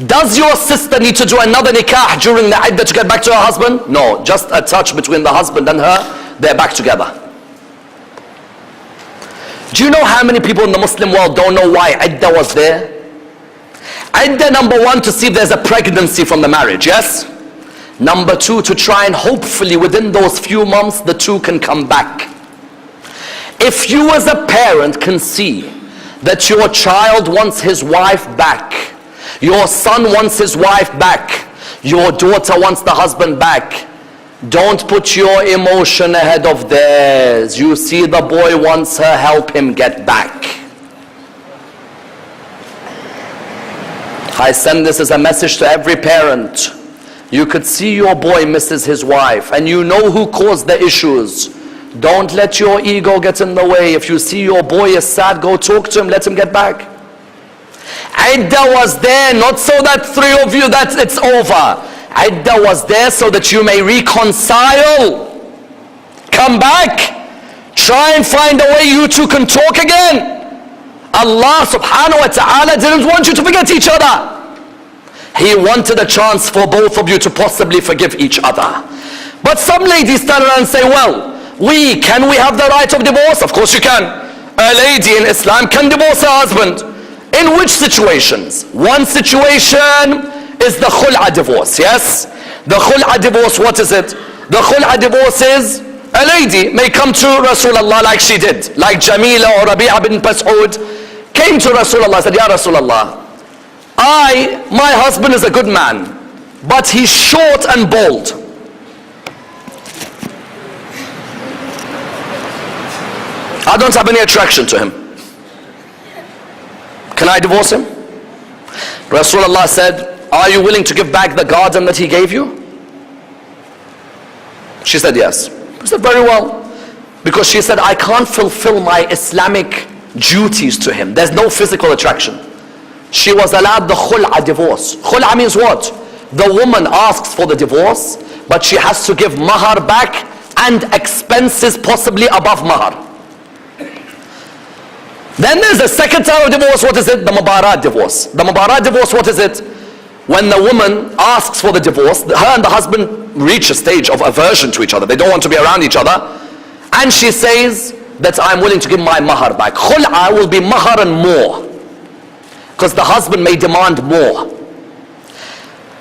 does your sister need to do another nikah during the iddah to get back to her husband? No, just a touch between the husband and her, they're back together. Do you know how many people in the Muslim world don't know why iddah was there? Iddah, number one, to see if there's a pregnancy from the marriage, yes? Number two, to try and hopefully within those few months the two can come back. If you as a parent can see that your child wants his wife back, your son wants his wife back, your daughter wants the husband back, don't put your emotion ahead of theirs. You see the boy wants her, help him get back. I send this as a message to every parent. You could see your boy misses his wife and you know who caused the issues. Don't let your ego get in the way. If you see your boy is sad, go talk to him, let him get back. Iddah was there not so that three of you, that it's over. Iddah was there so that you may reconcile. come back, try and find a way you two can talk again. Allah subhanahu wa ta'ala didn't want you to forget each other. He wanted a chance for both of you to possibly forgive each other. But some ladies stand around and say, well, can we have the right of divorce? Of course you can. A lady in Islam can divorce her husband. In which situations? One situation is the khul'a divorce, yes? The khul'a divorce, what is it? The khul'a divorce is a lady may come to Rasulullah like she did, like Jamila or Rabi'a bin Mas'ud came to Rasulullah, said, Ya Rasulullah, my husband is a good man, but he's short and bald. I don't have any attraction to him. Can I divorce him? Rasulullah said, are you willing to give back the garden that he gave you? She said yes. He said, very well. Because she said, I can't fulfill my Islamic duties to him. There's no physical attraction. She was allowed the khul'a divorce. Khul'a means what? The woman asks for the divorce, but she has to give mahar back and expenses possibly above mahar. Then there's the second type of divorce. What is it? The mubarat divorce. The mubarat divorce, what is it? When the woman asks for the divorce, her and the husband reach a stage of aversion to each other. They don't want to be around each other. And she says that I'm willing to give my mahar back. Khul'a will be mahar and more, because the husband may demand more.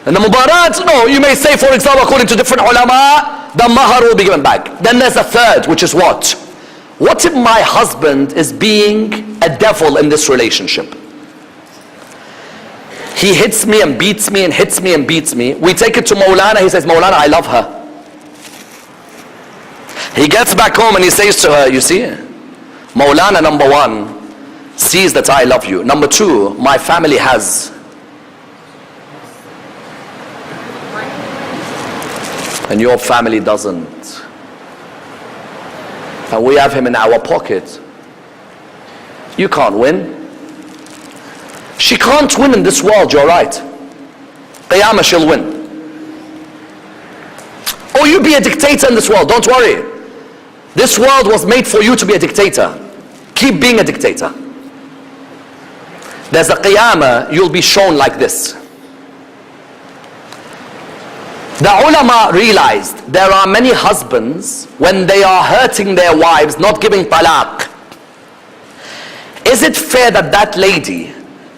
And the mubarat, no, you may say, for example, according to different ulama, the mahar will be given back. Then there's a third, which is what? What if my husband is being a devil in this relationship? He hits me and beats me and hits me and beats me. We take it to Maulana, he says, Maulana, I love her. He gets back home and he says to her, you see, Maulana, number one, sees that I love you. Number two, my family has. And your family doesn't. And we have him in our pocket. You can't win. She can't win in this world, you're right. Qiyamah, she'll win. Oh, you be a dictator in this world, don't worry. This world was made for you to be a dictator. Keep being a dictator. There's a qiyamah, you'll be shown like this. The ulama realized there are many husbands, when they are hurting their wives, not giving talaq. Is it fair that that lady,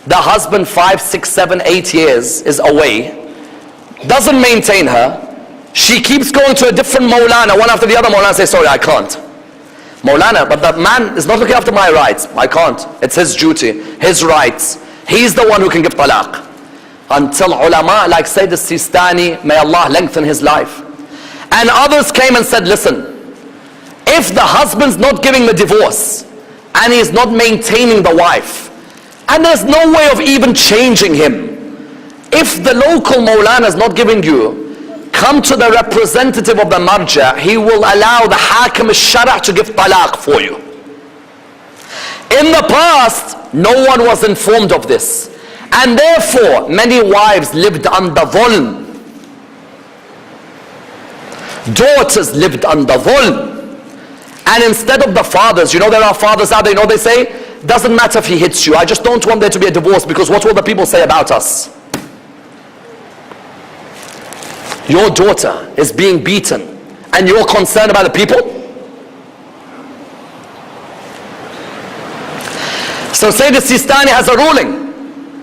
the husband 5, 6, 7, 8 years is away, doesn't maintain her, she keeps going to a different Maulana, one after the other Maulana says, sorry, I can't. Maulana, but that man is not looking after my rights. I can't. It's his duty, his rights. He's the one who can give talaq. Until ulama like Sayyid al-Sistani, may Allah lengthen his life, and others came and said, listen, if the husband's not giving the divorce and he's not maintaining the wife, and there's no way of even changing him, if the local Maulana is not giving you, come to the representative of the marja, he will allow the hakim al-shara' to give talaq for you. In the past, no one was informed of this, and therefore many wives lived under dhulm. Daughters lived under dhulm. And instead of the fathers, you know there are fathers out there, you know they say, doesn't matter if he hits you, I just don't want there to be a divorce, because what will the people say about us? Your daughter is being beaten and you're concerned about the people? So Sayyid al-Sistani has a ruling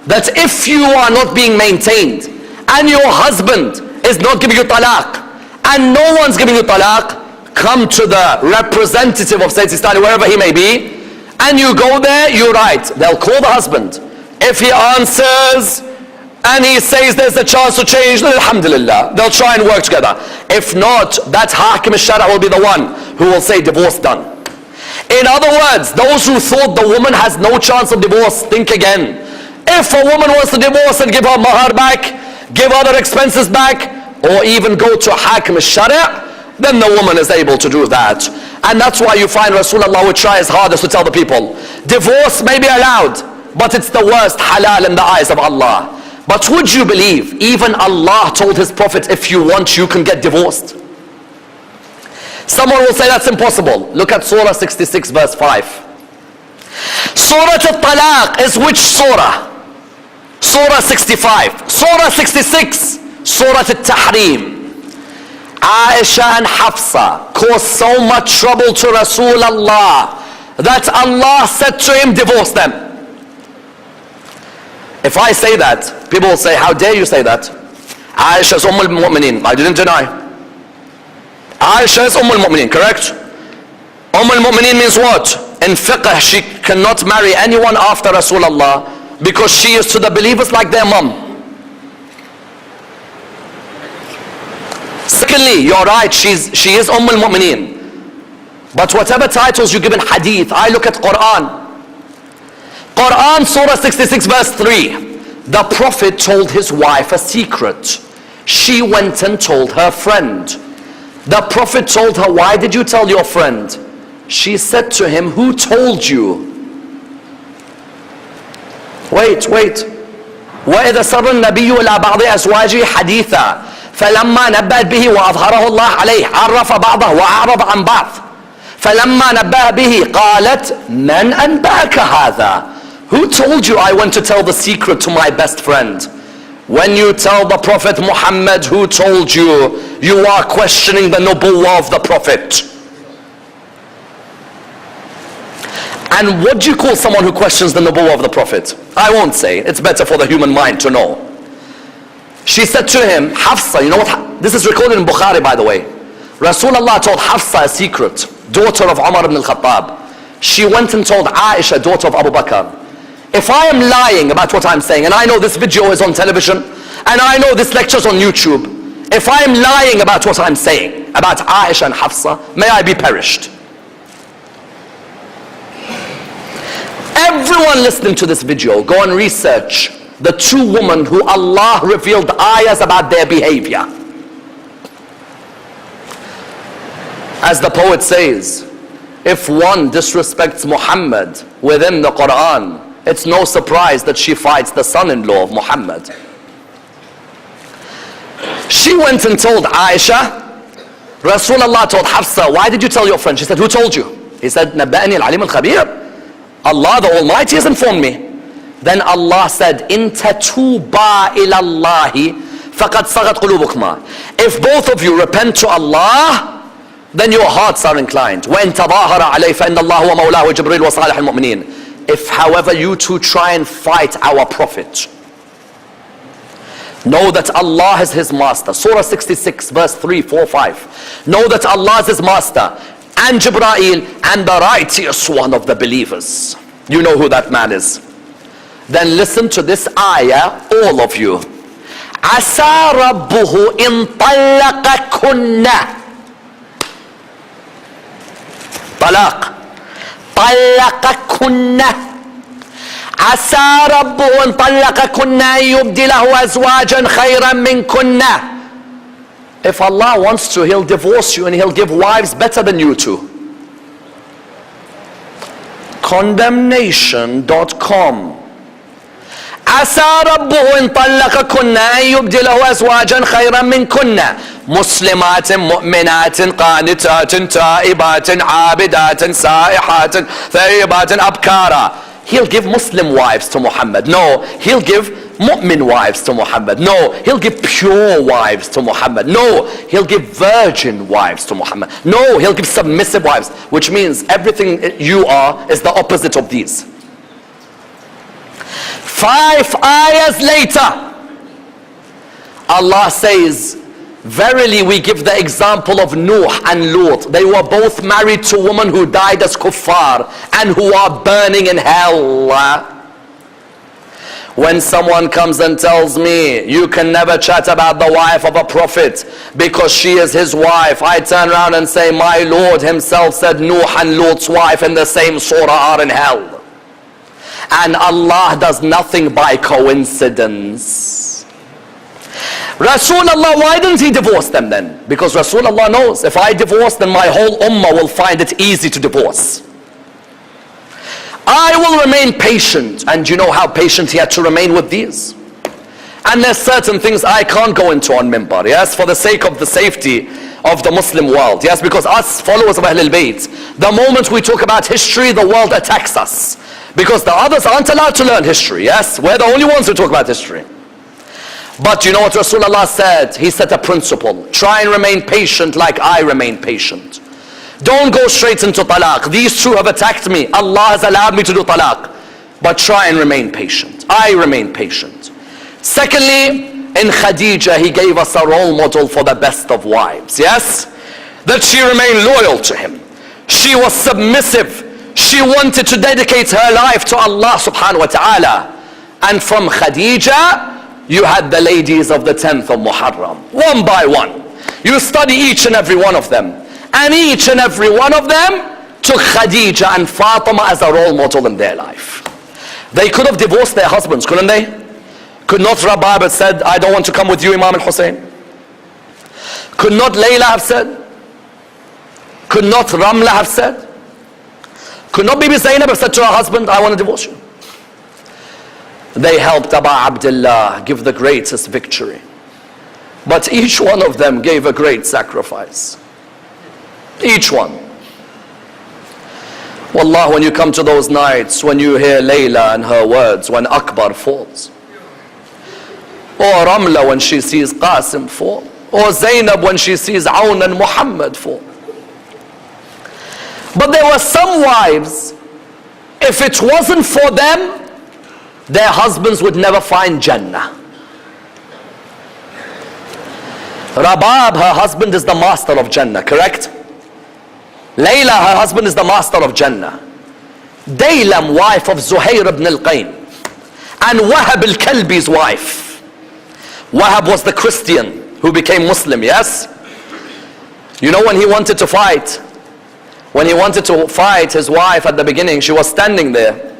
that if you are not being maintained and your husband is not giving you talaq and no one's giving you talaq, come to the representative of Sayyid Sistani, wherever he may be, and you go there, you write. They'll call the husband. If he answers and he says there's a chance to change, then alhamdulillah, they'll try and work together. If not, that hakim al-shara' will be the one who will say divorce done. In other words, those who thought the woman has no chance of divorce, think again. If a woman wants to divorce and give her mahar back, give other expenses back, or even go to hakim al-shara', then the woman is able to do that. And that's why you find Rasulullah would try his hardest to tell the people, divorce may be allowed, but it's the worst halal in the eyes of Allah. But would you believe, even Allah told his Prophet, if you want, you can get divorced. Someone will say that's impossible. Look at Surah 66 verse 5. Surah Al-Talaq is which surah? Surah 65. Surah 66, Surah Al-Tahrim. Aisha and Hafsa caused so much trouble to Rasulullah that Allah said to him, divorce them. If I say that, people will say, how dare you say that? Aisha is al-Mu'mineen. I didn't deny. Aisha is al-Mu'mineen, correct? Al-Mu'mineen means what? In fiqh, she cannot marry anyone after Rasulullah because she is to the believers like their mom. Secondly, you're right, she is al-Mu'mineen. But whatever titles you give in hadith, I look at Quran. Quran, Surah 66 verse 3. The Prophet told his wife a secret. She went and told her friend. The Prophet told her, why did you tell your friend? She said to him, who told you? Wait. وَإِذَا سَرَّ النَّبِيُّ إِلَى بَعْضِ أَزْوَاجِهِ حَدِيثًا فَلَمَّا نَبَّأَتْ بِهِ وَأَظْهَرَهُ اللَّهُ عَلَيْهِ عَرَّفَ بَعْضَهُ وَأَعْرَضَ عَنْ بَعْضٍ فَلَمَّا نَبَّأَ بِهِ قَالَتْ مَنْ أَنْبَأَكَ هَذَا? Who told you I went to tell the secret to my best friend? When you tell the Prophet Muhammad who told you, you are questioning the nubuwwah of the Prophet. And what do you call someone who questions the nubuwwah of the Prophet? I won't say, it's better for the human mind to know. She said to him, Hafsa, you know what, this is recorded in Bukhari by the way. Rasulullah told Hafsa a secret, daughter of Umar ibn al-Khattab. She went and told Aisha, daughter of Abu Bakr. If I am lying about what I'm saying, and I know this video is on television, and I know this lecture is on YouTube, if I am lying about what I'm saying, about Aisha and Hafsa, may I be perished. Everyone listening to this video, go and research the two women who Allah revealed ayahs about their behavior. As the poet says, if one disrespects Muhammad within the Quran, it's no surprise that she fights the son-in-law of Muhammad. She went and told Aisha, Rasulullah told Hafsa, why did you tell your friend? She said, who told you? He said, Nabba'ani al-Alim al-Khabir. Allah the Almighty has informed me. Then Allah said, In tatuba ilallahi faqad sagat qulubukuma. If both of you repent to Allah, then your hearts are inclined. وَإِن تَظَاهَرَ عَلَيْهِ فَإِنَّ اللَّهُ وَمَوْلَاهُ جِبْرِيلُ وَصَالِحُ الْمُؤْمِنِينَ. If however you two try and fight our Prophet, know that Allah is his master. Surah 66 verse 3, 4, 5. Know that Allah is his master and Jibreel and the righteous one of the believers. You know who that man is. Then listen to this ayah, all of you. عَسَى رَبُّهُ إِن طَلَّقَكُنَّ. طلاق. طلقكن. عسى ربه إن طلقكن أن يبدله أزواجا خيرا منكن. If Allah wants to, he'll divorce you and he'll give wives better than you two. Condemnation.com. عسى ربه إن طلقكن أن يبدله أزواجا خيرا منكن مسلمات مؤمنات قانتات تائبات عابدات سائحات ثيبات أبكارا. He'll give Muslim wives to Muhammad. No, he'll give mu'min wives to Muhammad. No, he'll give pure wives to Muhammad. No, he'll give virgin wives to Muhammad. No, he'll give submissive wives, which means everything you are is the opposite of these. 5 ayahs later, Allah says, verily we give the example of Nuh and Lut. They were both married to women who died as kuffar and who are burning in hell. When someone comes and tells me, you can never chat about the wife of a prophet because she is his wife, I turn around and say, my Lord himself said Nuh and Lut's wife in the same surah are in hell. And Allah does nothing by coincidence. Rasulullah, why didn't he divorce them then? Because Rasulullah knows, if I divorce, then my whole ummah will find it easy to divorce. I will remain patient. And you know how patient he had to remain with these? And there's certain things I can't go into on Mimbar. Yes, for the sake of the safety of the Muslim world. Yes, because us followers of Ahlul Bayt, the moment we talk about history, the world attacks us. Because the others aren't allowed to learn history. Yes, we're the only ones who talk about history. But you know what Rasulullah said? He set a principle. Try and remain patient like I remain patient. Don't go straight into talaq. These two have attacked me. Allah has allowed me to do talaq. But try and remain patient. I remain patient. Secondly, in Khadija, he gave us a role model for the best of wives. Yes? That she remained loyal to him. She was submissive. She wanted to dedicate her life to Allah subhanahu wa ta'ala. And from Khadija, you had the ladies of the 10th of Muharram. One by one. You study each and every one of them. And each and every one of them took Khadija and Fatima as a role model in their life. They could have divorced their husbands, couldn't they? Could not Rabab have said, I don't want to come with you, Imam al-Hussein? Could not Layla have said? Could not Ramla have said? Could not Bibi Zainab have said to her husband, I want to divorce you? They helped Abu Abdullah give the greatest victory. But each one of them gave a great sacrifice. Each one. Wallah, when you come to those nights, when you hear Layla and her words, when Akbar falls, or Ramla when she sees Qasim fall, or Zainab when she sees Aun and Muhammad fall. But there were some wives, if it wasn't for them, their husbands would never find Jannah. Rabab, her husband, is the master of Jannah, correct? Layla, her husband, is the master of Jannah. Daylam, wife of Zuhair ibn al-Qayn, and Wahab al-Kalbi's wife. Wahab was the Christian who became Muslim, yes? You know, when he wanted to fight, his wife at the beginning, she was standing there.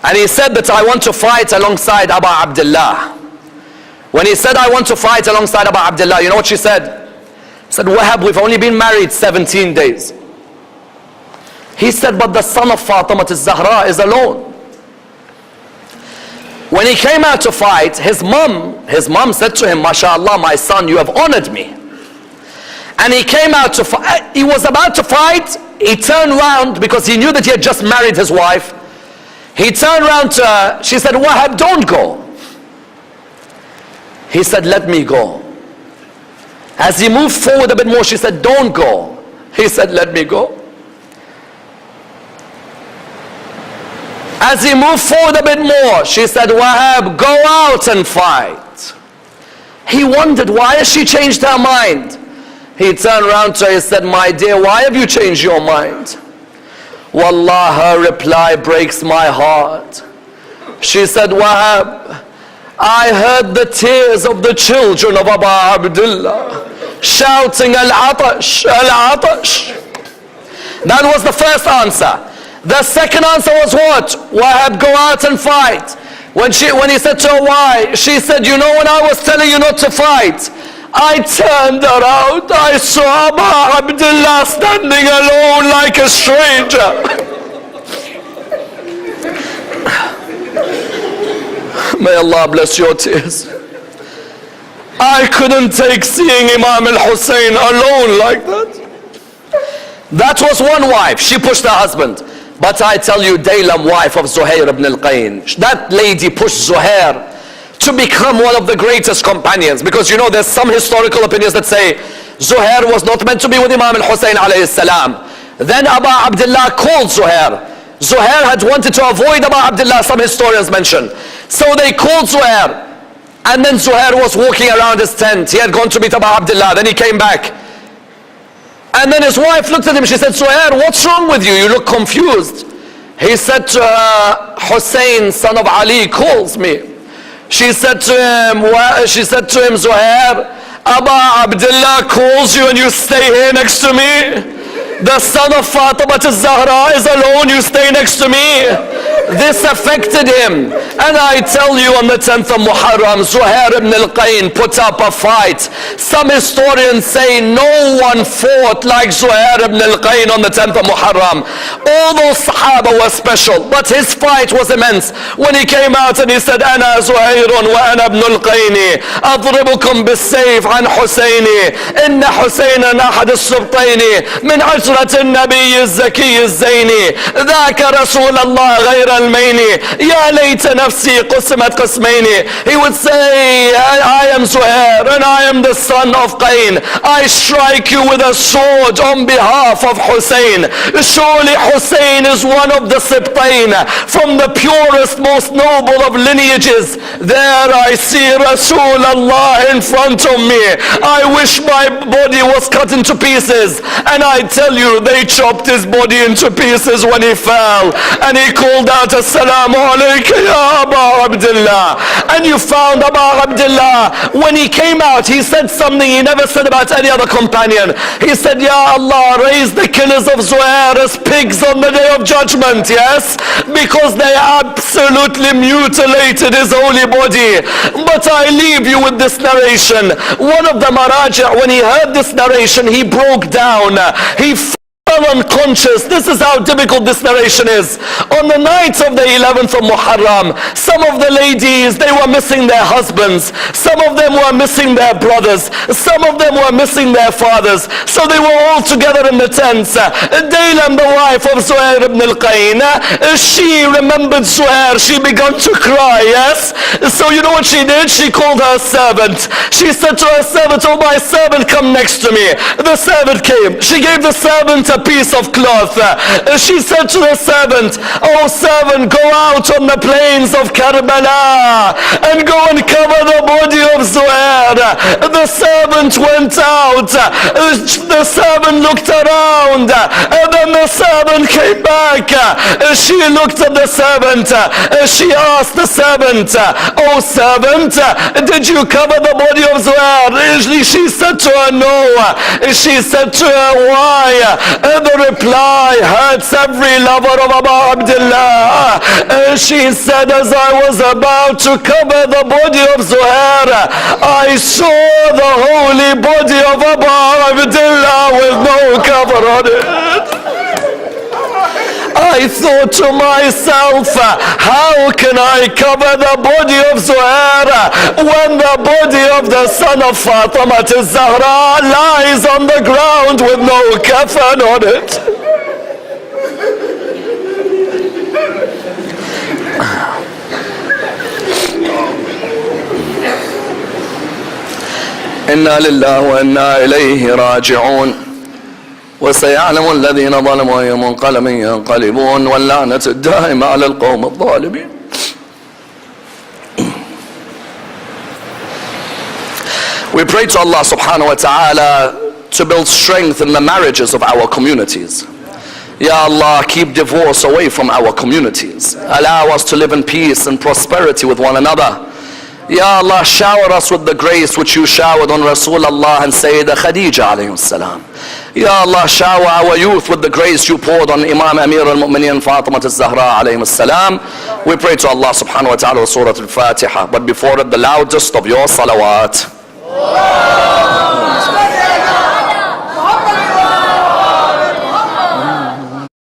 And he said that I want to fight alongside Abu Abdullah. When he said I want to fight alongside Abu Abdullah, you know what she said? She said, Wahab, we've only been married 17 days. He said, but the son of Fatima al-Zahra is alone. When he came out to fight, his mom said to him, MashaAllah, my son, you have honored me. And he came out to fight. He was about to fight. He turned around because he knew that he had just married his wife. He turned around to her. She said, Wahab, don't go. He said, let me go. As he moved forward a bit more, she said, don't go. He said, let me go. As he moved forward a bit more, she said, Wahab, go out and fight. He wondered, why has she changed her mind? He turned around to her and said, my dear, why have you changed your mind? Wallah, her reply breaks my heart. She said, Wahab, I heard the tears of the children of Abu Abdullah shouting, Al-Atash, Al-Atash. That was the first answer. The second answer was what? Wahab, go out and fight. When he said to her, why? She said, you know, when I was telling you not to fight, I turned around, I saw Abu Abdullah standing alone like a stranger. May Allah bless your tears. I couldn't take seeing Imam al-Hussein alone like that. That was one wife. She pushed her husband. But I tell you, Daylam, wife of Zuhair ibn al-Qayn, that lady pushed Zuhair to become one of the greatest companions. Because you know, there's some historical opinions that say Zuhair was not meant to be with Imam al-Hussein alayhi salam. Then Abu Abdullah called Zuhair. Zuhair had wanted to avoid Abu Abdullah, some historians mention. So they called Zuhair. And then Zuhair was walking around his tent. He had gone to meet Abu Abdullah. Then he came back. And then his wife looked at him. She said, Zuhair, what's wrong with you? You look confused. He said to her, Hussein, son of Ali, calls me. She said to him, Zuhair, Abu Abdullah calls you and you stay here next to me. The son of Fatima al-Zahra is alone, you stay next to me. This affected him. And I tell you, on the 10th of Muharram, Zuhair ibn al-Qayn put up a fight. Some historians say no one fought like Zuhair ibn al-Qayn on the 10th of Muharram. All those Sahaba were special, but his fight was immense. When he came out and he said, أنا زهير وأنا ابن القين أضربكم بالسيف عن حسيني إن حسينا أحد السبطين من عشرة النبي الزكي الزيني ذاك رسول الله غير الميني يا ليت نفسي قسمت قسمين. He would say, I am Zuhair and I am the son of Qayn. I strike you with a sword on behalf of Hussein. Surely Hussein is one of the Sibtain, from the purest, most noble of lineages. There I see Rasulullah in front of me. I wish my body was cut into pieces. And I tell you, they chopped his body into pieces when he fell. And he called out, Assalamu alayka ya Ammar Abdullah. And you found Ammar Abdullah, when he came out, he said something he never said about any other companion. He said, Ya Allah, raise the killers of Zuhair as pigs on the day of judgment, yes? Because they absolutely mutilated his holy body. But I leave you with this narration. One of the Maraja', when he heard this narration, he broke down. He unconscious. This is how difficult this narration is. On the night of the 11th of Muharram, some of the ladies, they were missing their husbands. Some of them were missing their brothers. Some of them were missing their fathers. So they were all together in the tents. Daylam, the wife of Zuhair ibn al-Qayn, she remembered Zuhair. She began to cry, yes? So you know what she did? She called her servant. She said to her servant, oh, my servant, come next to me. The servant came. She gave the servant a piece of cloth. She said to the servant, oh servant, go out on the plains of Karbala and go and cover the body of Zuhair. The servant went out. The servant looked around, and then the servant came back. She looked at the servant. She asked the servant, oh servant, did you cover the body of Zuhair? She said to her, no. She said to her, why? The reply hurts every lover of Ammar Abdullah. She said, as I was about to cover the body of Zuhair, I saw the holy body of Ammar Abdullah with no cover on it. I thought to myself, how can I cover the body of Zuhair when the body of the son of Fatima al-Zahra lies on the ground with no kafan on it? Inna lillahi wa inna ilayhi raji'un. وسيعلم الذين ظلموا أي منقلب ينقلبون واللعنة الدائمة على القوم الظالمين. We pray to Allah subhanahu wa ta'ala to build strength in the marriages of our communities. Ya Allah, keep divorce away from our communities. Allow us to live in peace and prosperity with one another. Ya Allah, shower us with the grace which you showered on Rasulullah and Sayyidah Khadija alayhi salam. Ya Allah, shower our youth with the grace you poured on Imam Amir al-Mu'mineen Fatima al-Zahra alayhi salam. We pray to Allah subhanahu wa ta'ala with Surah al-Fatiha, but before it the loudest of your salawat.